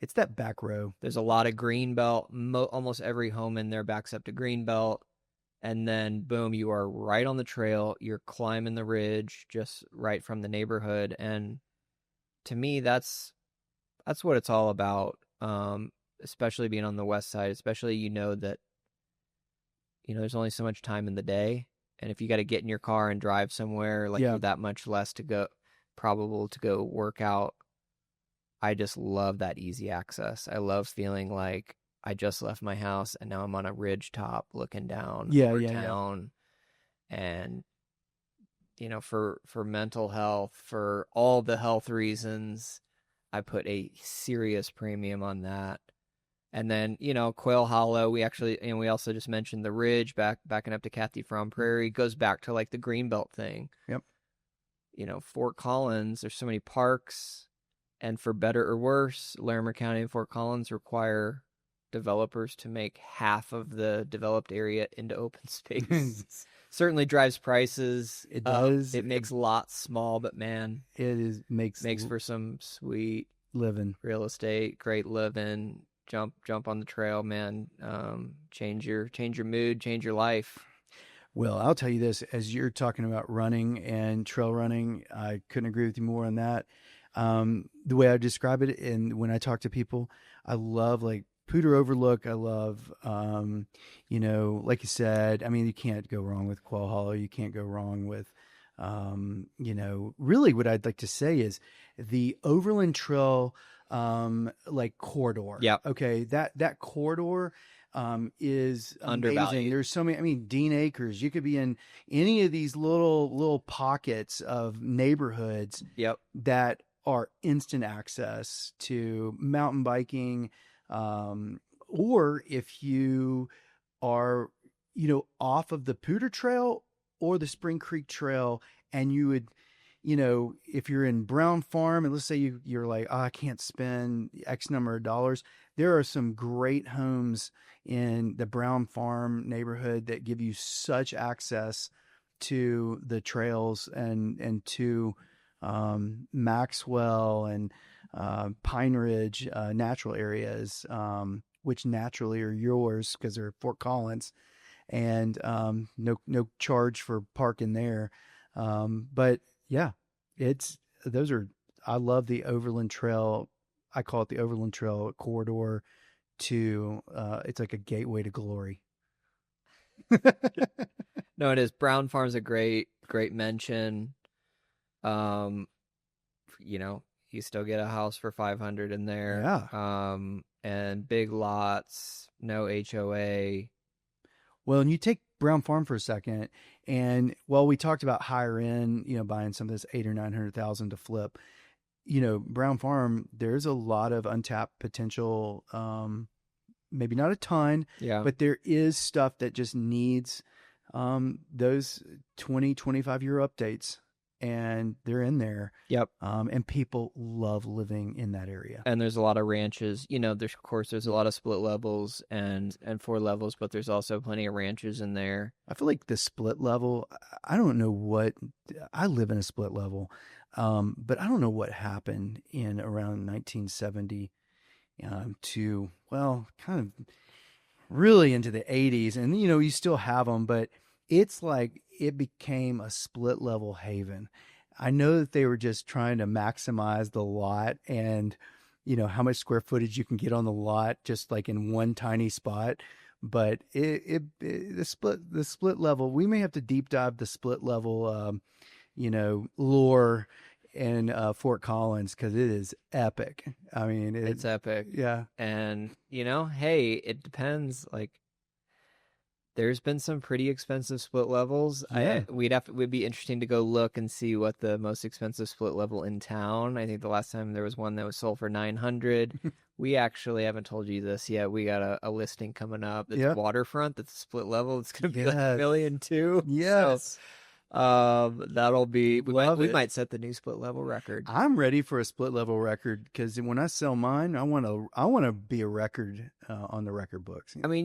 Speaker 2: It's that back row.
Speaker 1: There's a lot of Greenbelt. Almost every home in there backs up to Greenbelt. And then, boom, you are right on the trail. You're climbing the ridge just right from the neighborhood. And to me, that's what it's all about. Especially being on the west side, especially that there's only so much time in the day, and if you got to get in your car and drive somewhere, like
Speaker 2: Yeah.
Speaker 1: you're that much less to go probable to go work out. I just love that easy access. I love feeling like I just left my house and now I'm on a ridge top looking down
Speaker 2: Yeah.
Speaker 1: over
Speaker 2: Yeah. Yeah.
Speaker 1: town. And for mental health, for all the health reasons, I put a serious premium on that. And then, Quail Hollow, we also just mentioned the ridge backing up to Kathy From Prairie, goes back to like the Greenbelt thing.
Speaker 2: Yep.
Speaker 1: Fort Collins, there's so many parks, and for better or worse, Larimer County and Fort Collins require developers to make half of the developed area into open space. Certainly drives prices
Speaker 2: It
Speaker 1: up.
Speaker 2: does.
Speaker 1: It makes lots small, but man,
Speaker 2: makes
Speaker 1: for some sweet
Speaker 2: living.
Speaker 1: real estate, great living. Jump on the trail, man. Change your mood, change your life.
Speaker 2: Well, I'll tell you this, as you're talking about running and trail running, I couldn't agree with you more on that. The way I describe it, and when I talk to people, I love like Pooter Overlook. I love, like you said, I mean, you can't go wrong with Quail Hollow. You can't go wrong with, really what I'd like to say is the Overland Trail, like corridor.
Speaker 1: Yeah.
Speaker 2: Okay. That corridor, is amazing.
Speaker 1: Undervalued.
Speaker 2: There's so many, I mean, Dean Acres, you could be in any of these little pockets of neighborhoods
Speaker 1: Yep.
Speaker 2: that are instant access to mountain biking. Or if you are, off of the Pooter Trail or the Spring Creek Trail, and you would, if you're in Brown Farm, and let's say you're like, oh, I can't spend X number of dollars, there are some great homes in the Brown Farm neighborhood that give you such access to the trails and to Maxwell and Pine Ridge natural areas, which naturally are yours because they're Fort Collins, and no charge for parking there. But yeah, I love the Overland Trail. I call it the Overland Trail corridor to it's like a gateway to glory.
Speaker 1: No, it is. Brown Farm's a great mention. You still get a house for 500 in there.
Speaker 2: Yeah.
Speaker 1: And big lots, no HOA.
Speaker 2: Well, and you take Brown Farm for a second, and we talked about higher end, buying some of this 800,000 or 900,000 to flip. Brown Farm, there's a lot of untapped potential. Maybe not a ton,
Speaker 1: Yeah.
Speaker 2: but there is stuff that just needs those 20, 25-year updates, and they're in there.
Speaker 1: Yep.
Speaker 2: And people love living in that area.
Speaker 1: And there's a lot of ranches. There's a lot of split levels and 4 levels, but there's also plenty of ranches in there.
Speaker 2: I feel like the split level, I don't know what, I live in a split level, but I don't know what happened in around 1970 to, kind of really into the 80s. And, you still have them, but it's like it became a split level haven. I know that they were just trying to maximize the lot and, how much square footage you can get on the lot, just like in one tiny spot. But the split level, we may have to deep dive the split level, lore in Fort Collins, because it is epic. I mean,
Speaker 1: it's epic.
Speaker 2: Yeah.
Speaker 1: And, hey, it depends. Like, there's been some pretty expensive split levels.
Speaker 2: Yeah.
Speaker 1: Would be interesting to go look and see what the most expensive split level in town. I think the last time there was one that was sold for 900. We actually haven't told you this yet. We got a listing coming up that's waterfront, that's a split level. It's going to be like $1 million too.
Speaker 2: Yes.
Speaker 1: So, that'll be, we might set the new split level record.
Speaker 2: I'm ready for a split level record, because when I sell mine, I want to be a record on the record books.
Speaker 1: I mean,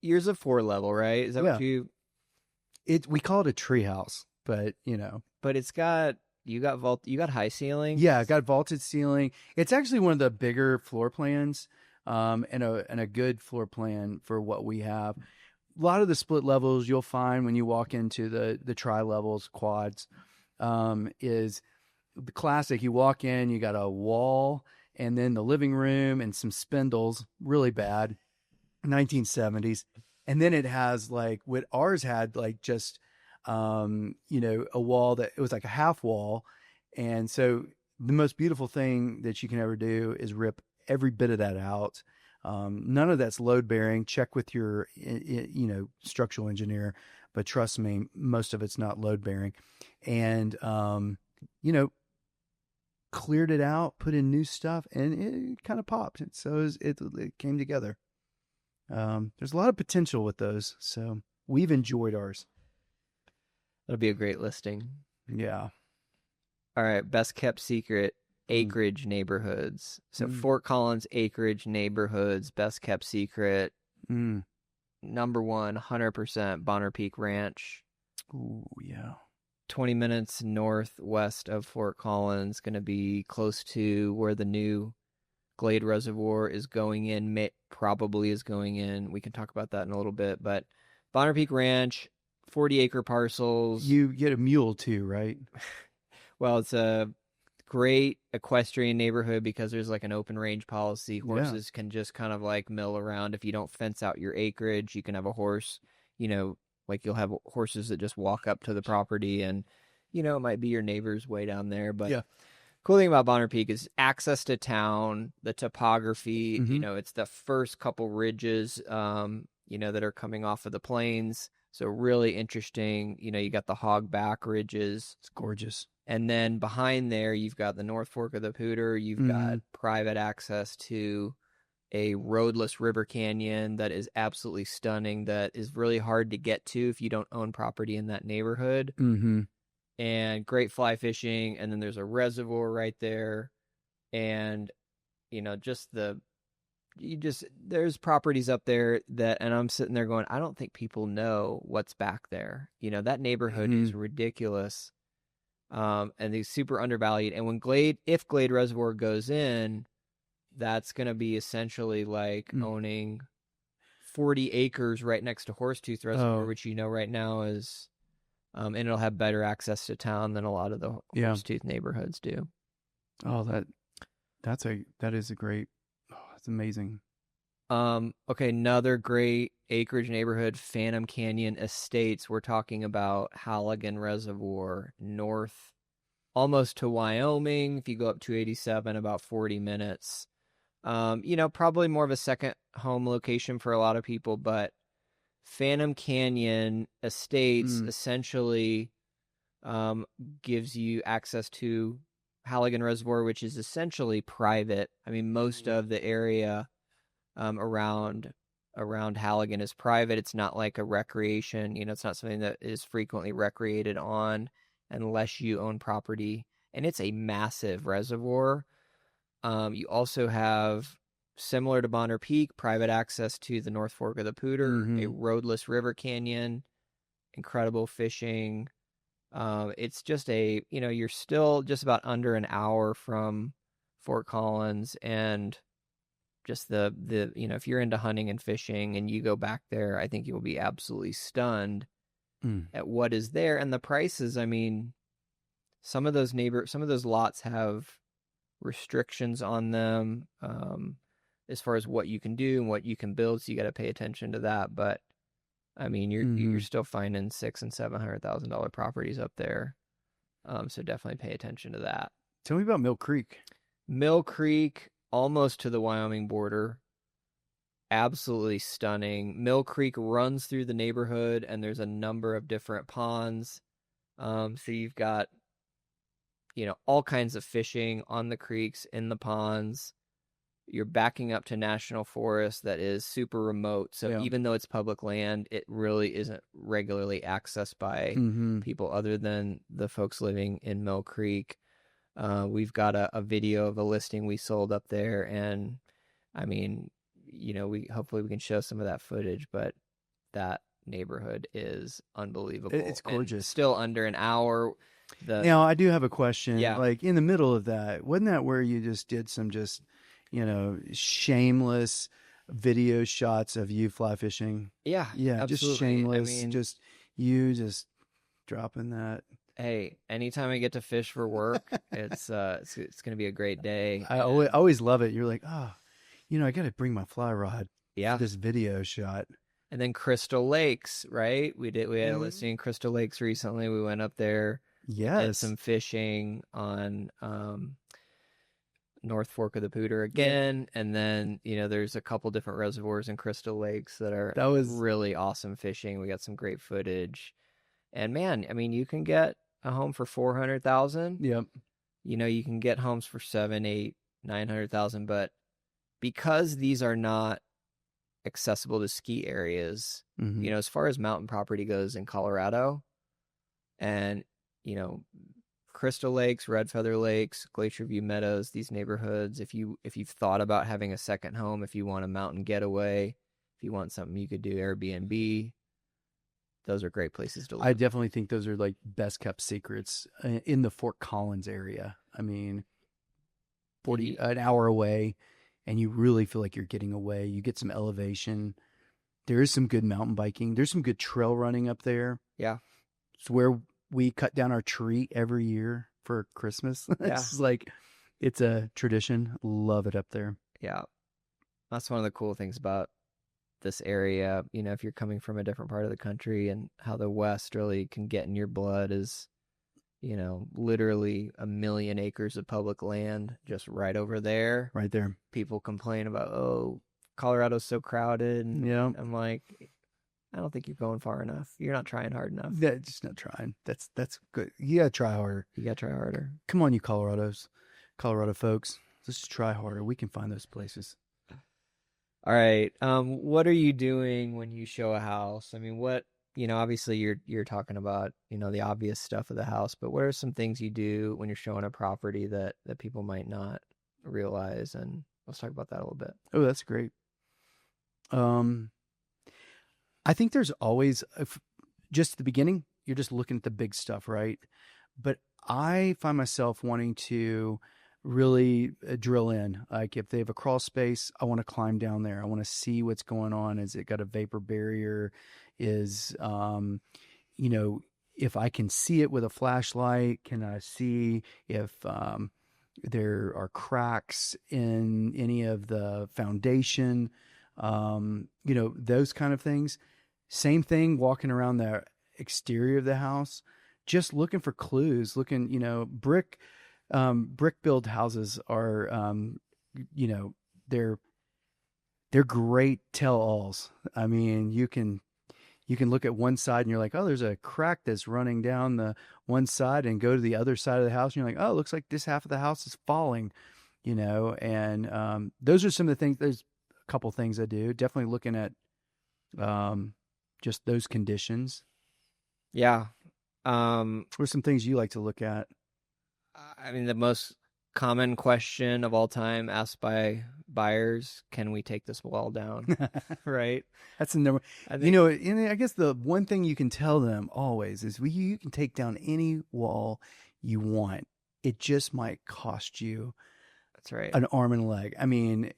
Speaker 1: yours a 4 level, right? Is that what you?
Speaker 2: We call it a tree house, but
Speaker 1: But it's got you got high ceiling.
Speaker 2: Yeah, got vaulted ceiling. It's actually one of the bigger floor plans, and a good floor plan for what we have. A lot of the split levels you'll find when you walk into the tri levels quads, is the classic. You walk in, you got a wall, and then the living room and some spindles, really bad, 1970s. And then it has like what ours had, like just a wall that it was like a half wall. And so the most beautiful thing that you can ever do is rip every bit of that out. None of that's load bearing. Check with your structural engineer, but trust me, most of it's not load bearing. And you know, cleared it out, put in new stuff, and it kind of popped. So it came together. There's a lot of potential with those, so we've enjoyed ours.
Speaker 1: That'll be a great listing.
Speaker 2: Yeah.
Speaker 1: All right, best kept secret, Acreage neighborhoods. So Fort Collins Acreage neighborhoods, best kept secret. Number one, 100% Bonner Peak Ranch.
Speaker 2: Ooh, yeah.
Speaker 1: 20 minutes northwest of Fort Collins, going to be close to where the new Glade Reservoir is going in, probably is going in. We can talk about that in a little bit, but Bonner Peak Ranch, 40-acre parcels.
Speaker 2: You get a mule too, right?
Speaker 1: Well, it's a great equestrian neighborhood because there's like an open range policy. Horses can just kind of like mill around. If you don't fence out your acreage, you can have a horse, like you'll have horses that just walk up to the property and, it might be your neighbor's way down there. But cool thing about Bonner Peak is access to town, the topography, it's the first couple ridges, that are coming off of the plains. So really interesting. You got the hogback ridges.
Speaker 2: It's gorgeous.
Speaker 1: And then behind there, you've got the North Fork of the Poudre. You've got private access to a roadless river canyon that is absolutely stunning, that is really hard to get to if you don't own property in that neighborhood. And great fly fishing. And then there's a reservoir right there. And, there's properties up there and I'm sitting there going, I don't think people know what's back there. That neighborhood is ridiculous. And they're super undervalued. And if Glade Reservoir goes in, that's going to be essentially like owning 40 acres right next to Horsetooth Reservoir, which right now is, and it'll have better access to town than a lot of the Horsetooth neighborhoods do.
Speaker 2: Oh, that is a great, that's amazing.
Speaker 1: Okay, another great acreage neighborhood, Phantom Canyon Estates. We're talking about Halligan Reservoir, north, almost to Wyoming. If you go up 287, about 40 minutes. Probably more of a second home location for a lot of people, but Phantom Canyon Estates essentially gives you access to Halligan Reservoir, which is essentially private. I mean, most of the area around Halligan is private. It's not like a recreation. It's not something that is frequently recreated on unless you own property. And it's a massive reservoir. You also have, similar to Bonner Peak, private access to the North Fork of the Poudre, a roadless river canyon, incredible fishing. It's just you're still just about under an hour from Fort Collins, and just the if you're into hunting and fishing and you go back there, I think you'll be absolutely stunned at what is there. And the prices, I mean, some of those lots have restrictions on them as far as what you can do and what you can build, so you got to pay attention to that. But I mean, you're still finding $600,000 and $700,000 properties up there, so definitely pay attention to that.
Speaker 2: Tell me about Mill Creek.
Speaker 1: Mill Creek, almost to the Wyoming border. Absolutely stunning. Mill Creek runs through the neighborhood, and there's a number of different ponds. So you've got, all kinds of fishing on the creeks, in the ponds. You're backing up to national forest that is super remote. So even though it's public land, it really isn't regularly accessed by people other than the folks living in Mill Creek. We've got a video of a listing we sold up there, and I mean, hopefully we can show some of that footage, but that neighborhood is unbelievable.
Speaker 2: It's gorgeous.
Speaker 1: And still under an hour.
Speaker 2: Now, I do have a question.
Speaker 1: Yeah.
Speaker 2: Like, in the middle of that, wasn't that where you just did some shameless video shots of you fly fishing?
Speaker 1: Yeah,
Speaker 2: Yeah,
Speaker 1: absolutely.
Speaker 2: just shameless.
Speaker 1: I mean,
Speaker 2: just you just dropping that.
Speaker 1: Hey, anytime I get to fish for work, it's gonna be a great day.
Speaker 2: I always,
Speaker 1: And
Speaker 2: always love it. You're like, oh, I got to bring my fly rod for
Speaker 1: yeah,
Speaker 2: this video shot.
Speaker 1: and then Crystal Lakes, right? We had a
Speaker 2: Mhm.
Speaker 1: listing in Crystal Lakes recently. We went up there, did
Speaker 2: Yes.
Speaker 1: some fishing on North Fork of the Pooter
Speaker 2: Yeah.
Speaker 1: again, and then there's a couple different reservoirs in Crystal Lakes that are
Speaker 2: That was,
Speaker 1: really awesome fishing. We got some great footage, and man, I mean, you can get a home for 400,000.
Speaker 2: yep.
Speaker 1: You can get homes for 7, 8, 900,000, but because these are not accessible to ski areas,
Speaker 2: Hmm.
Speaker 1: as far as mountain property goes in Colorado, and you know Crystal Lakes, Red Feather Lakes, Glacier View Meadows, these neighborhoods, if you've thought about having a second home, if you want a mountain getaway, if you want something you could do Airbnb, those are great places to
Speaker 2: I
Speaker 1: live.
Speaker 2: definitely think those are like best kept secrets in the Fort Collins area. I mean, 40
Speaker 1: And
Speaker 2: an hour away, and you really feel like you're getting away. You get some elevation. There is some good mountain biking. There's some good trail running up there.
Speaker 1: yeah,
Speaker 2: It's where we cut down our tree every year for Christmas.
Speaker 1: yeah,
Speaker 2: It's like it's a tradition. Love it up there.
Speaker 1: yeah. That's one of the cool things about this area. If you're coming from a different part of the country, and how the West really can get in your blood is literally a million acres of public land just right over there.
Speaker 2: Right there.
Speaker 1: People complain about, oh, Colorado's so crowded. And
Speaker 2: Yeah.
Speaker 1: I'm like, I don't think you're going far enough. You're not trying hard enough.
Speaker 2: That's just not trying. That's good. You gotta try harder.
Speaker 1: You got to try harder.
Speaker 2: Come on, you Colorado folks. Let's just try harder. We can find those places.
Speaker 1: All right. What are you doing when you show a house? I mean, obviously you're talking about, the obvious stuff of the house, but what are some things you do when you're showing a property that people might not realize? And let's talk about that a little bit.
Speaker 2: Oh, that's great. Um, I think there's always just at the beginning, you're just looking at the big stuff, right? But I find myself wanting to really drill in. Like if they have a crawl space, I want to climb down there. I want to see what's going on. Is it got a vapor barrier? Is if I can see it with a flashlight, can I see if there are cracks in any of the foundation? Those kind of things. Same thing walking around the exterior of the house, just looking for clues, looking, brick built houses are, you know, they're, they're great tell alls. I mean, you can look at one side and you're like, oh, there's a crack that's running down the one side, and go to the other side of the house and you're like, oh, it looks like this half of the house is falling, and those are some of the things. There's a couple things I do. Definitely looking at um, just those conditions.
Speaker 1: Yeah. Um,
Speaker 2: What are some things you like to look at?
Speaker 1: I mean, the most common question of all time asked by buyers, can we take this wall down? Right?
Speaker 2: That's the number.
Speaker 1: I think,
Speaker 2: And I guess the one thing you can tell them always is you can take down any wall you want. It just might cost you
Speaker 1: that's right.
Speaker 2: an arm and a leg. I mean,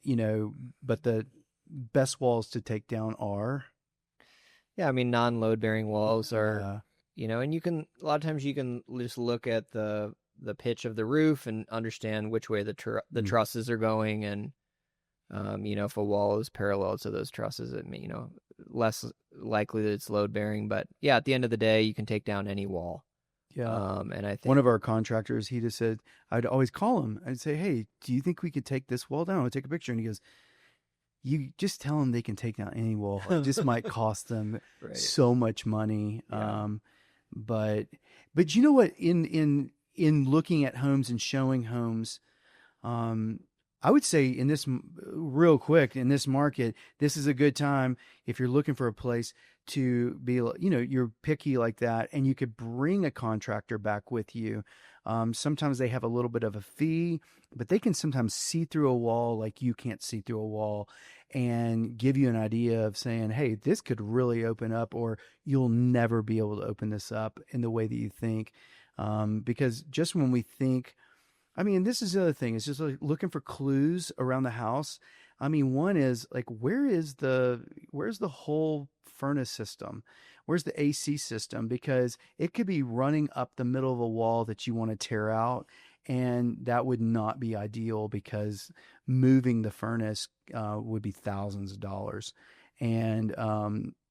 Speaker 2: but the best walls to take down are,
Speaker 1: Yeah, I mean, non-load bearing walls are,
Speaker 2: uh,
Speaker 1: and a lot of times you can just look at the pitch of the roof and understand which way the
Speaker 2: mm,
Speaker 1: trusses are going. And if a wall is parallel to those trusses, less likely that it's load bearing. But yeah, at the end of the day, you can take down any wall.
Speaker 2: yeah.
Speaker 1: And I
Speaker 2: One
Speaker 1: think
Speaker 2: of our contractors, he just said, I'd always call him. I'd say, hey, do you think we could take this wall down? I'll take a picture. And he goes, you just tell them they can take down any wall. It just might cost them
Speaker 1: right.
Speaker 2: so much money.
Speaker 1: Yeah.
Speaker 2: But you know what? In looking at homes and showing homes, um, I would say real quick in this market, this is a good time if you're looking for a place to be, you're picky like that, and you could bring a contractor back with you. Sometimes they have a little bit of a fee, but they can sometimes see through a wall like you can't see through a wall, and give you an idea of saying, hey, this could really open up, or you'll never be able to open this up in the way that you think. Because just when we think, I mean, this is the other thing. It's just like looking for clues around the house. I mean, one is like, where's the whole furnace system? Where's the AC system? Because it could be running up the middle of a wall that you want to tear out, and that would not be ideal because moving the furnace would be thousands of dollars. And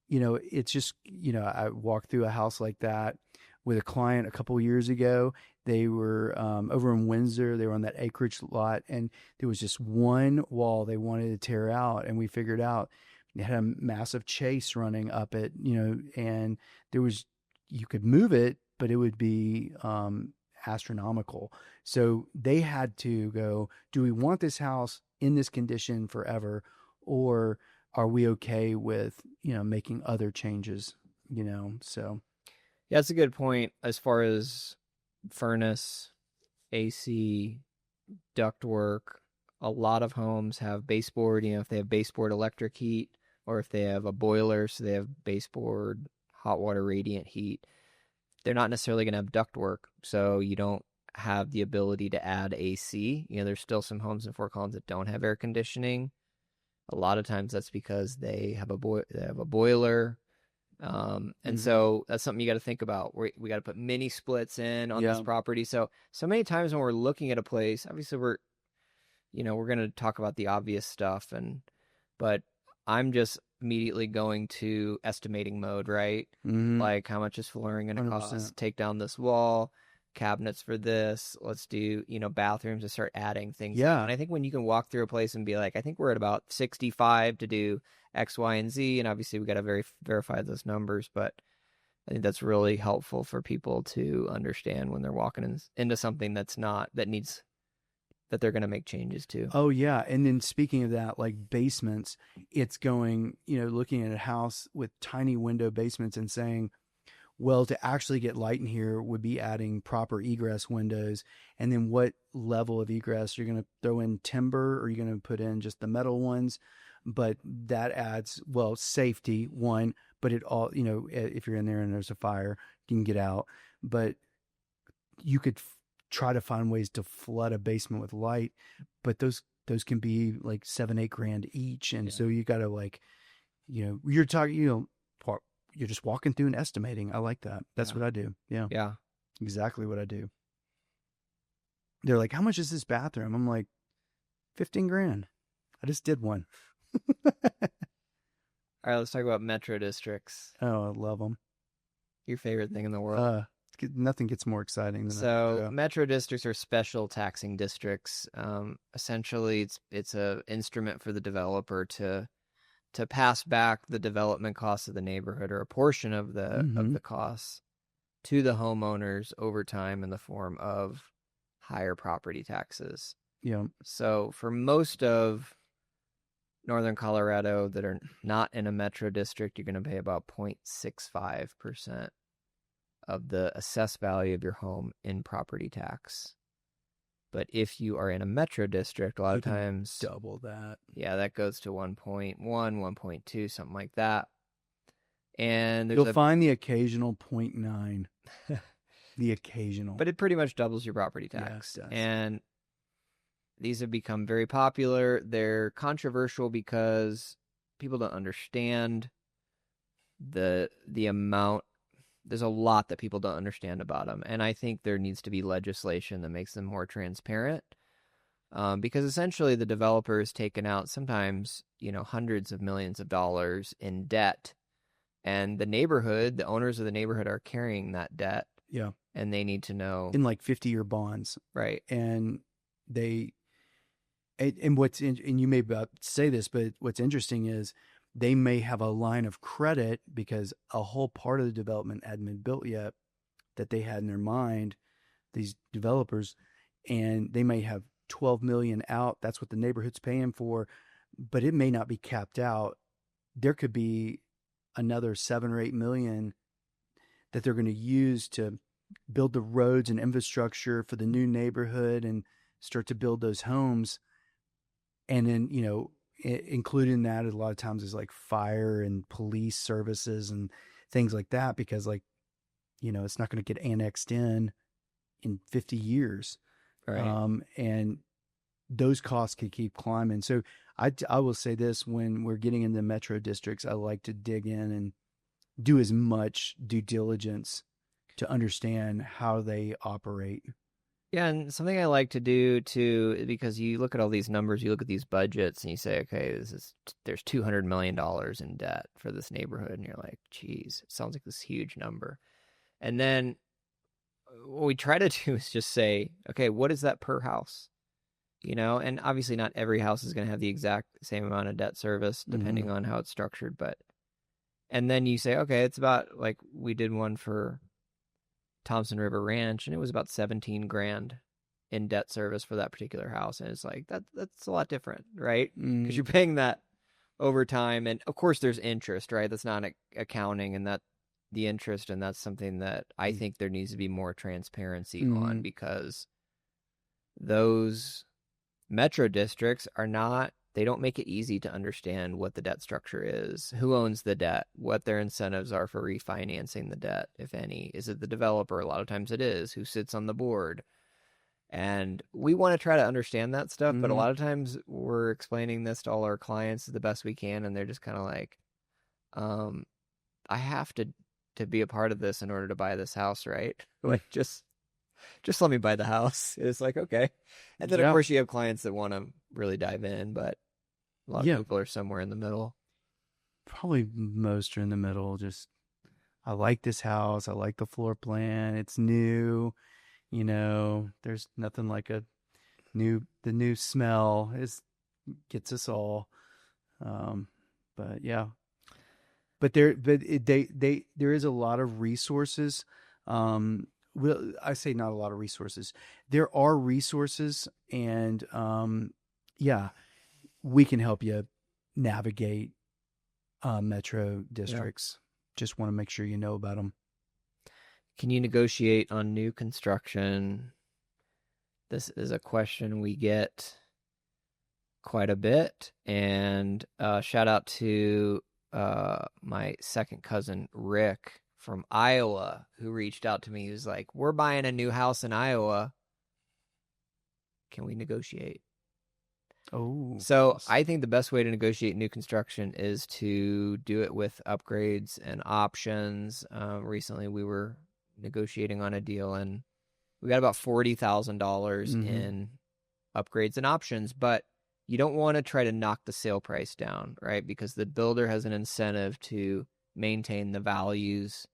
Speaker 2: it's just, I walked through a house like that with a client a couple of years ago. They were over in Windsor. They were on that Acreage lot, and there was just one wall they wanted to tear out, and we figured out it had a massive chase running up it, and there was you could move it, but it would be astronomical. So they had to go, do we want this house in this condition forever, or are we okay with making other changes? So
Speaker 1: Yeah, that's a good point as far as furnace, AC, ductwork. A lot of homes have baseboard, if they have baseboard electric heat, or if they have a boiler, so they have baseboard hot water radiant heat. They're not necessarily going to have ductwork, so you don't have the ability to add AC. There's still some homes in Fort Collins that don't have air conditioning. A lot of times that's because they have a boiler. And so that's something you got to think about. We got to put mini splits in on this property. So many times when we're looking at a place, obviously we're going to talk about the obvious stuff, but I'm just immediately going to estimating mode, right?
Speaker 2: Mm-hmm.
Speaker 1: Like, how much is flooring going to
Speaker 2: 100%.
Speaker 1: cost? Take down this wall, cabinets for this. Let's do, bathrooms to start adding things.
Speaker 2: Yeah.
Speaker 1: And I think when you can walk through a place and be like, I think we're at about 65 to do X, Y, and Z. And obviously we got to verify those numbers, but I think that's really helpful for people to understand when they're walking into something that they're going to make changes to.
Speaker 2: Oh yeah. And then speaking of that, like basements, it's going, looking at a house with tiny window basements and saying, well, to actually get light in here would be adding proper egress windows. And then what level of egress? You're going to throw in timber, or you're going to put in just the metal ones? But that adds, well, safety, one, but it all, if you're in there and there's a fire, you can get out. But you could try to find ways to flood a basement with light, but those can be like $7-8 grand each. And so you got to you're talking, you're just walking through and estimating. I like that. That's what I do. Yeah.
Speaker 1: Yeah.
Speaker 2: Exactly what I do. They're like, how much is this bathroom? I'm like, 15 grand. I just did one.
Speaker 1: All right, let's talk about metro districts.
Speaker 2: Oh, I love them.
Speaker 1: Your favorite thing in the world.
Speaker 2: Nothing gets more exciting than
Speaker 1: that. Metro districts are special taxing districts. Essentially, it's a instrument for the developer to pass back the development costs of the neighborhood, or a portion of the costs, to the homeowners over time in the form of higher property taxes.
Speaker 2: Yeah.
Speaker 1: So for most of northern Colorado that are not in a metro district, you're going to pay about 0.65% of the assessed value of your home in property tax. But if you are in a metro district, a lot of times
Speaker 2: double that.
Speaker 1: Yeah, that goes to 1.1, 1.2, something like that. And
Speaker 2: you'll find the occasional 0.9. The occasional.
Speaker 1: But it pretty much doubles your property tax.
Speaker 2: Yeah, it does.
Speaker 1: And these have become very popular. They're controversial because people don't understand the amount. There's a lot that people don't understand about them. And I think there needs to be legislation that makes them more transparent. Because essentially the developer is taken out sometimes, hundreds of millions of dollars in debt. And the owners of the neighborhood are carrying that debt.
Speaker 2: Yeah.
Speaker 1: And they need to know.
Speaker 2: In like 50-year bonds.
Speaker 1: Right.
Speaker 2: And and you may say this, but what's interesting is they may have a line of credit because a whole part of the development hadn't been built yet that they had in their mind, these developers, and they may have 12 million out. That's what the neighborhood's paying for, but it may not be capped out. There could be another 7 or 8 million that they're going to use to build the roads and infrastructure for the new neighborhood and start to build those homes. And then, included in that a lot of times is like fire and police services and things like that, because it's not going to get annexed in 50 years.
Speaker 1: Right.
Speaker 2: And those costs could keep climbing. So I will say this: when we're getting into metro districts, I like to dig in and do as much due diligence to understand how they operate.
Speaker 1: Yeah, and something I like to do too, because you look at all these numbers, you look at these budgets, and you say, okay, there's $200 million in debt for this neighborhood, and you're like, geez, it sounds like this huge number. And then what we try to do is just say, okay, what is that per house? And obviously not every house is going to have the exact same amount of debt service depending on how it's structured, and then you say, okay, it's about, like, we did one for Thompson River Ranch, and it was about 17 grand in debt service for that particular house. And it's like, that's a lot different, right? Because you're paying that over time. And of course there's interest, right? That's not accounting, and that the interest. And that's something that I think there needs to be more transparency on, because those metro districts they don't make it easy to understand what the debt structure is, who owns the debt, what their incentives are for refinancing the debt, if any. Is it the developer? A lot of times it is. Who sits on the board? And we want to try to understand that stuff, but a lot of times we're explaining this to all our clients the best we can, and they're just kind of like, I have to be a part of this in order to buy this house, right? Like, just let me buy the house. It's like, okay. And then, of course, you have clients that want to really dive in, but a lot of people are somewhere in the middle.
Speaker 2: Probably most are in the middle. Just, I like this house. I like the floor plan. It's new. There's nothing like the new smell. Gets us all. But yeah. But there is a lot of resources. Well, I say not a lot of resources. There are resources, and we can help you navigate metro districts. Just want to make sure you know about them.
Speaker 1: Can you negotiate on new construction? This is a question we get quite a bit, and shout out to my second cousin Rick from Iowa, who reached out to me. He was like, we're buying a new house in Iowa. Can we negotiate?
Speaker 2: Oh,
Speaker 1: so
Speaker 2: yes.
Speaker 1: I think the best way to negotiate new construction is to do it with upgrades and options. Recently we were negotiating on a deal, and we got about $40,000 in upgrades and options, but you don't want to try to knock the sale price down, right? Because the builder has an incentive to maintain the values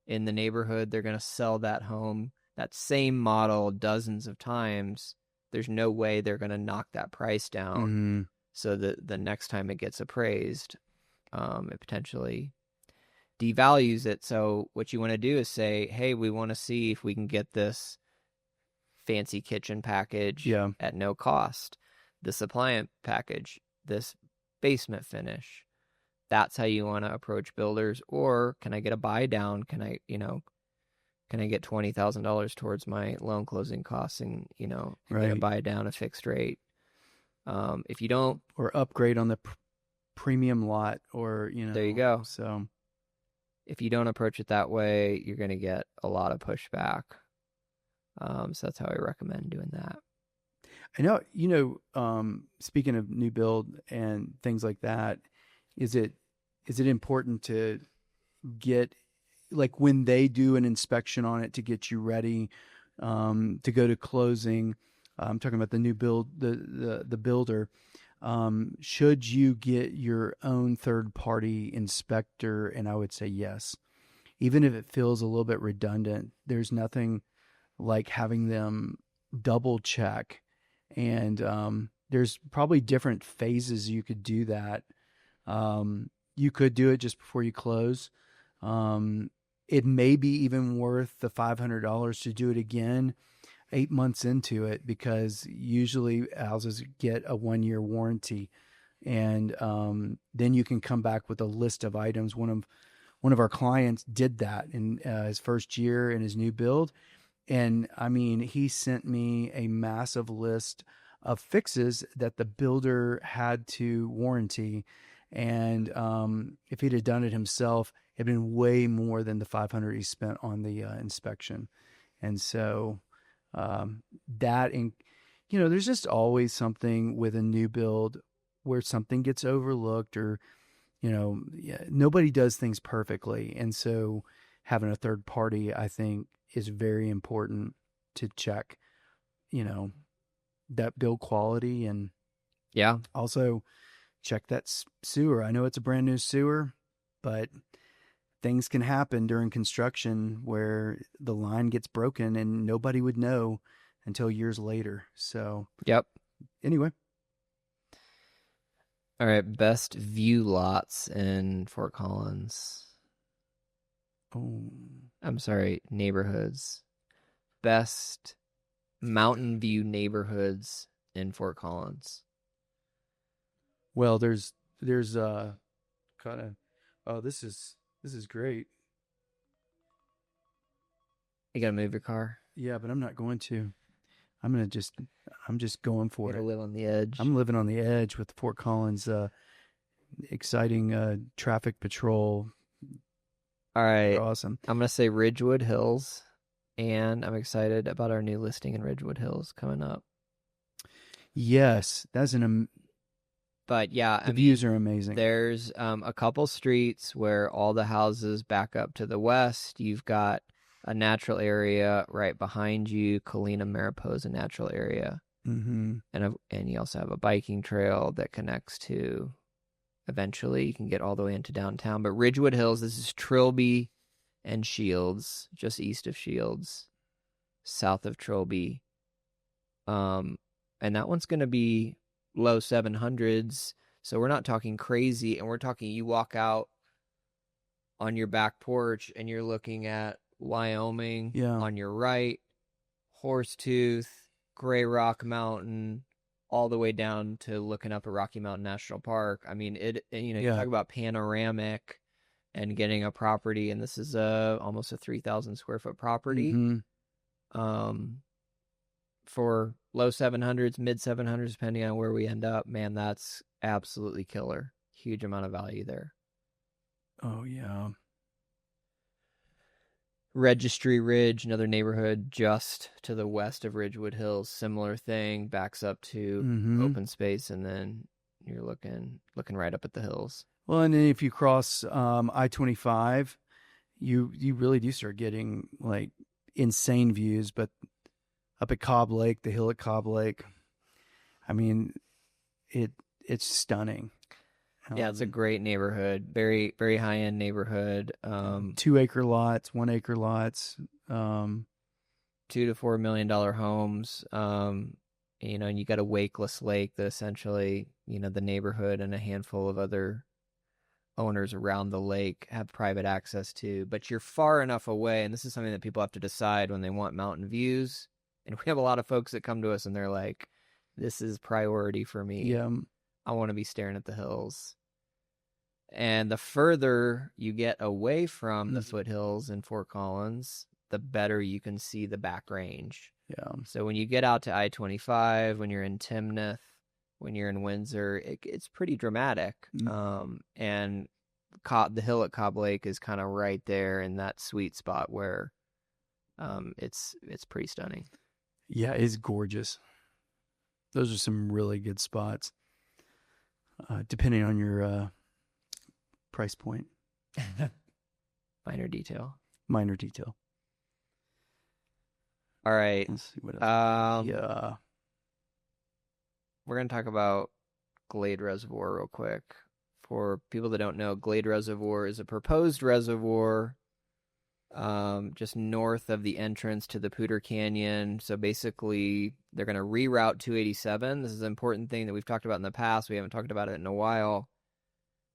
Speaker 1: in the neighborhood. They're going to sell that home, that same model, dozens of times. There's no way they're going to knock that price down so that the next time it gets appraised, it potentially devalues it. So what you want to do is say, hey, we want to see if we can get this fancy kitchen package at no cost, this appliance package, this basement finish. That's how you want to approach builders. Or can I get a buy down? Can I get $20,000 towards my loan closing costs and, get a buy down a fixed rate? If you don't,
Speaker 2: or upgrade on the premium lot, or,
Speaker 1: there you go.
Speaker 2: So
Speaker 1: if you don't approach it that way, you're going to get a lot of pushback. So that's how I recommend doing that.
Speaker 2: I know, speaking of new build and things like that, is it important to get, like, when they do an inspection on it to get you ready to go to closing? I'm talking about the new build, the builder. Should you get your own third party inspector? And I would say yes, even if it feels a little bit redundant. There's nothing like having them double check, and there's probably different phases you could do that. You could do it just before you close. It may be even worth the $500 to do it again 8 months into it, because usually houses get a 1-year warranty, and then you can come back with a list of items. One of our clients did that in his first year in his new build, and I mean, he sent me a massive list of fixes that the builder had to warranty. And if he'd have done it himself, it'd been way more than the $500 he spent on the inspection. And so there's just always something with a new build where something gets overlooked, or yeah, nobody does things perfectly. And so having a third party, I think, is very important to check, you know, that build quality, and
Speaker 1: Yeah.
Speaker 2: also check that sewer. I know it's a brand new sewer, but things can happen during construction where the line gets broken and nobody would know until years later. So,
Speaker 1: Yep.
Speaker 2: anyway.
Speaker 1: All right. Best view lots in Fort Collins.
Speaker 2: Oh,
Speaker 1: I'm sorry, neighborhoods. Best mountain view neighborhoods in Fort Collins.
Speaker 2: well, there's kind of oh, this is great.
Speaker 1: You gotta move your car.
Speaker 2: Yeah, but I'm not going to. I'm just going
Speaker 1: You
Speaker 2: for
Speaker 1: gotta
Speaker 2: it.
Speaker 1: live on the edge.
Speaker 2: I'm living on the edge with Fort Collins exciting traffic patrol.
Speaker 1: All right.
Speaker 2: They're awesome.
Speaker 1: I'm gonna say Ridgewood Hills, and I'm excited about our new listing in Ridgewood Hills coming up.
Speaker 2: Yes, that's
Speaker 1: But yeah,
Speaker 2: the views are amazing.
Speaker 1: there's a couple streets where all the houses back up to the west. You've got a natural area right behind you, Colina Mariposa Natural Area,
Speaker 2: Mm-hmm.
Speaker 1: and you also have a biking trail that connects to. Eventually, you can get all the way into downtown. But Ridgewood Hills, this is Trilby and Shields, just east of Shields, south of Trilby. And that one's going to be low 700s. So we're not talking crazy. And we're talking you walk out on your back porch and you're looking at Wyoming on your right, Horsetooth, Grey Rock Mountain, all the way down to looking up at Rocky Mountain National Park. I mean, you talk about panoramic and getting a property, and this is almost a 3,000 square foot property.
Speaker 2: Mm-hmm.
Speaker 1: For low 700s, mid 700s, depending on where we end up, man, that's absolutely killer. Huge amount of value there.
Speaker 2: Oh, yeah.
Speaker 1: Registry Ridge, another neighborhood just to the west of Ridgewood Hills, similar thing, backs up to open space, and then you're looking right up at the hills.
Speaker 2: Well, and then if you cross I-25, you really do start getting like insane views. But up at Cobb Lake, the hill at Cobb Lake, I mean, it's stunning.
Speaker 1: Yeah, it's a great neighborhood. Very, very high end neighborhood.
Speaker 2: 2-acre lots, 1-acre lots,
Speaker 1: $2 to $4 million homes. And you got a wakeless lake that essentially, the neighborhood and a handful of other owners around the lake have private access to. But you're far enough away, and this is something that people have to decide when they want mountain views. And we have a lot of folks that come to us and they're like, "This is priority for me.
Speaker 2: Yeah.
Speaker 1: I want to be staring at the hills." And the further you get away from the foothills in Fort Collins, the better you can see the back range.
Speaker 2: Yeah.
Speaker 1: So when you get out to I-25, when you're in Timnath, when you're in Windsor, it's pretty dramatic. And the hill at Cobb Lake is kind of right there in that sweet spot where it's pretty stunning.
Speaker 2: Yeah, it's gorgeous. Those are some really good spots, depending on your price point.
Speaker 1: Minor detail. All right.
Speaker 2: Let's see what else.
Speaker 1: We're going to talk about Glade Reservoir real quick. For people that don't know, Glade Reservoir is a proposed reservoir just north of the entrance to the Poudre Canyon. So basically, they're going to reroute 287. This is an important thing that we've talked about in the past. We haven't talked about it in a while.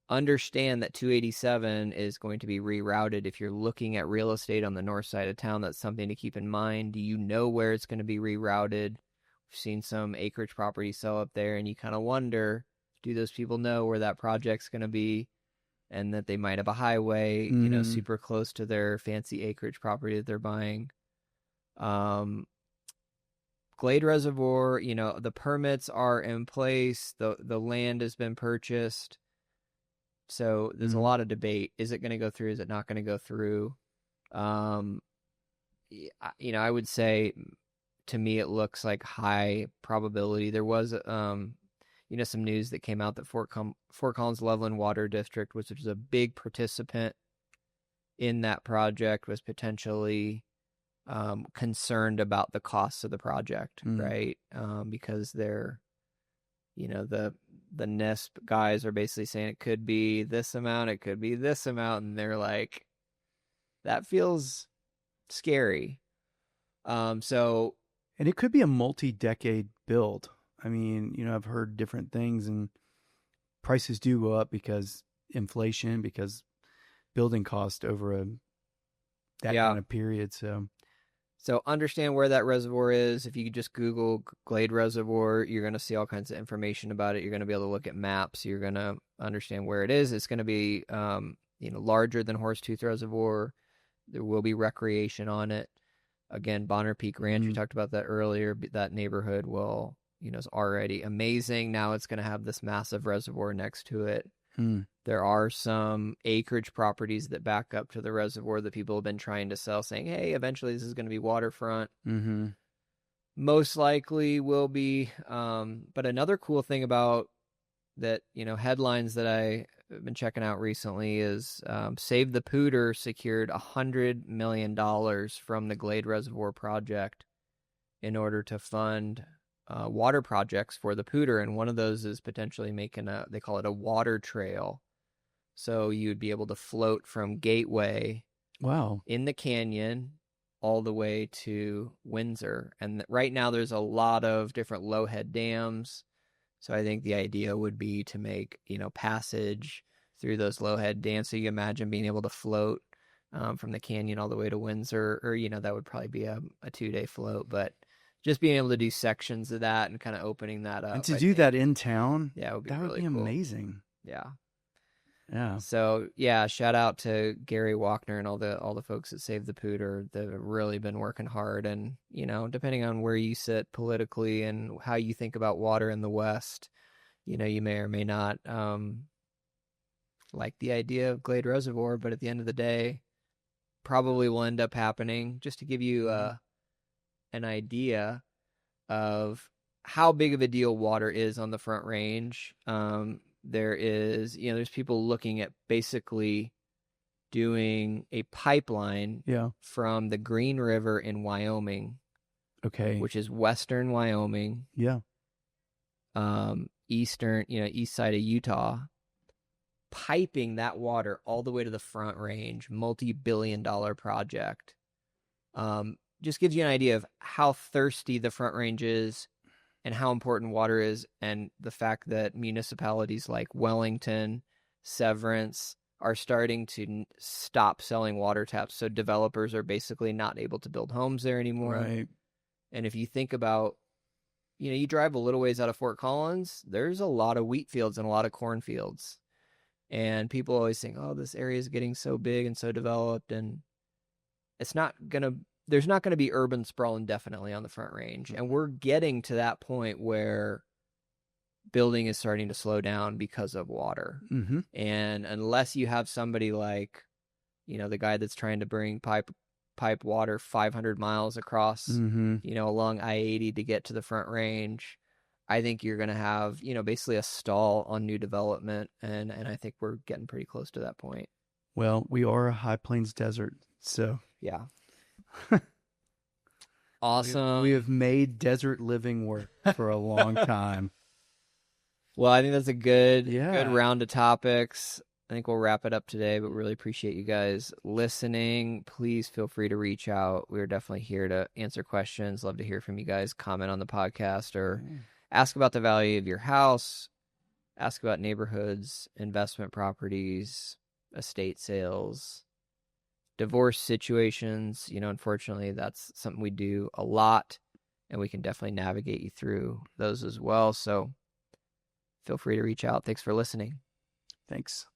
Speaker 1: Understand that 287 is going to be rerouted. If you're looking at real estate on the north side of town, that's something to keep in mind. Do you know where it's going to be rerouted? We've seen some acreage properties sell up there, and you kind of wonder, do those people know where that project's going to be, and that they might have a highway, super close to their fancy acreage property that they're buying. Glade Reservoir, the permits are in place. The land has been purchased. So there's a lot of debate. Is it going to go through? Is it not going to go through? I would say to me, it looks like high probability. There was, some news that came out that Fort Collins Loveland Water District, which was a big participant in that project, was potentially concerned about the costs of the project, right? Because they're, the NISP guys are basically saying it could be this amount, it could be this amount, and they're like, that feels scary. And
Speaker 2: it could be a multi-decade build. I mean, I've heard different things, and prices do go up because inflation, because building cost over that kind of period.
Speaker 1: So understand where that reservoir is. If you just Google Glade Reservoir, you're going to see all kinds of information about it. You're going to be able to look at maps. You're going to understand where it is. It's going to be, larger than Horsetooth Reservoir. There will be recreation on it. Again, Bonner Peak Ranch, we talked about that earlier. That neighborhood is already amazing. Now it's going to have this massive reservoir next to it. There are some acreage properties that back up to the reservoir that people have been trying to sell, saying, hey, eventually this is going to be waterfront. Most likely will be. But another cool thing about that, headlines that I have been checking out recently is Save the Pooter secured $100 million from the Glade Reservoir project in order to fund water projects for the Pooter, and one of those is potentially making they call it a water trail. So you'd be able to float from Gateway in the canyon all the way to Windsor. And right now there's a lot of different low-head dams. So I think the idea would be to make, passage through those low-head dams. So you imagine being able to float from the canyon all the way to Windsor, or, that would probably be a 2-day float, but just being able to do sections of that and kind of opening that up.
Speaker 2: And to do that in town,
Speaker 1: that would be
Speaker 2: cool. Amazing.
Speaker 1: Yeah.
Speaker 2: Yeah.
Speaker 1: So shout out to Gary Walkner and all the folks that Save the Pooter. They've really been working hard, and depending on where you sit politically and how you think about water in the West, you may or may not like the idea of Glade Reservoir, but at the end of the day, probably will end up happening. Just to give you an idea of how big of a deal water is on the Front Range. There's people looking at basically doing a pipeline from the Green River in Wyoming, which is western Wyoming, eastern, east side of Utah, piping that water all the way to the Front Range, multi-billion-dollar project. Just gives you an idea of how thirsty the Front Range is and how important water is, and the fact that municipalities like Wellington, Severance are starting to stop selling water taps. So developers are basically not able to build homes there anymore.
Speaker 2: Right.
Speaker 1: And if you think about, you drive a little ways out of Fort Collins, there's a lot of wheat fields and a lot of cornfields. And people always think, oh, this area is getting so big and so developed, and there's not going to be urban sprawl indefinitely on the Front Range. And we're getting to that point where building is starting to slow down because of water. And unless you have somebody like, the guy that's trying to bring pipe water 500 miles across, along I-80 to get to the Front Range, I think you're going to have, basically a stall on new development. And I think we're getting pretty close to that point.
Speaker 2: Well, we are a high plains desert, so.
Speaker 1: Yeah. Awesome.
Speaker 2: We have made desert living work for a long time.
Speaker 1: Well, I think that's a good round of topics. I think we'll wrap it up today, but really appreciate you guys listening. Please feel free to reach out. We're definitely here to answer questions. Love to hear from you guys. Comment on the podcast or ask about the value of your house. Ask about neighborhoods, investment properties, estate sales, divorce situations. Unfortunately, that's something we do a lot, and we can definitely navigate you through those as well. So feel free to reach out. Thanks for listening.
Speaker 2: Thanks.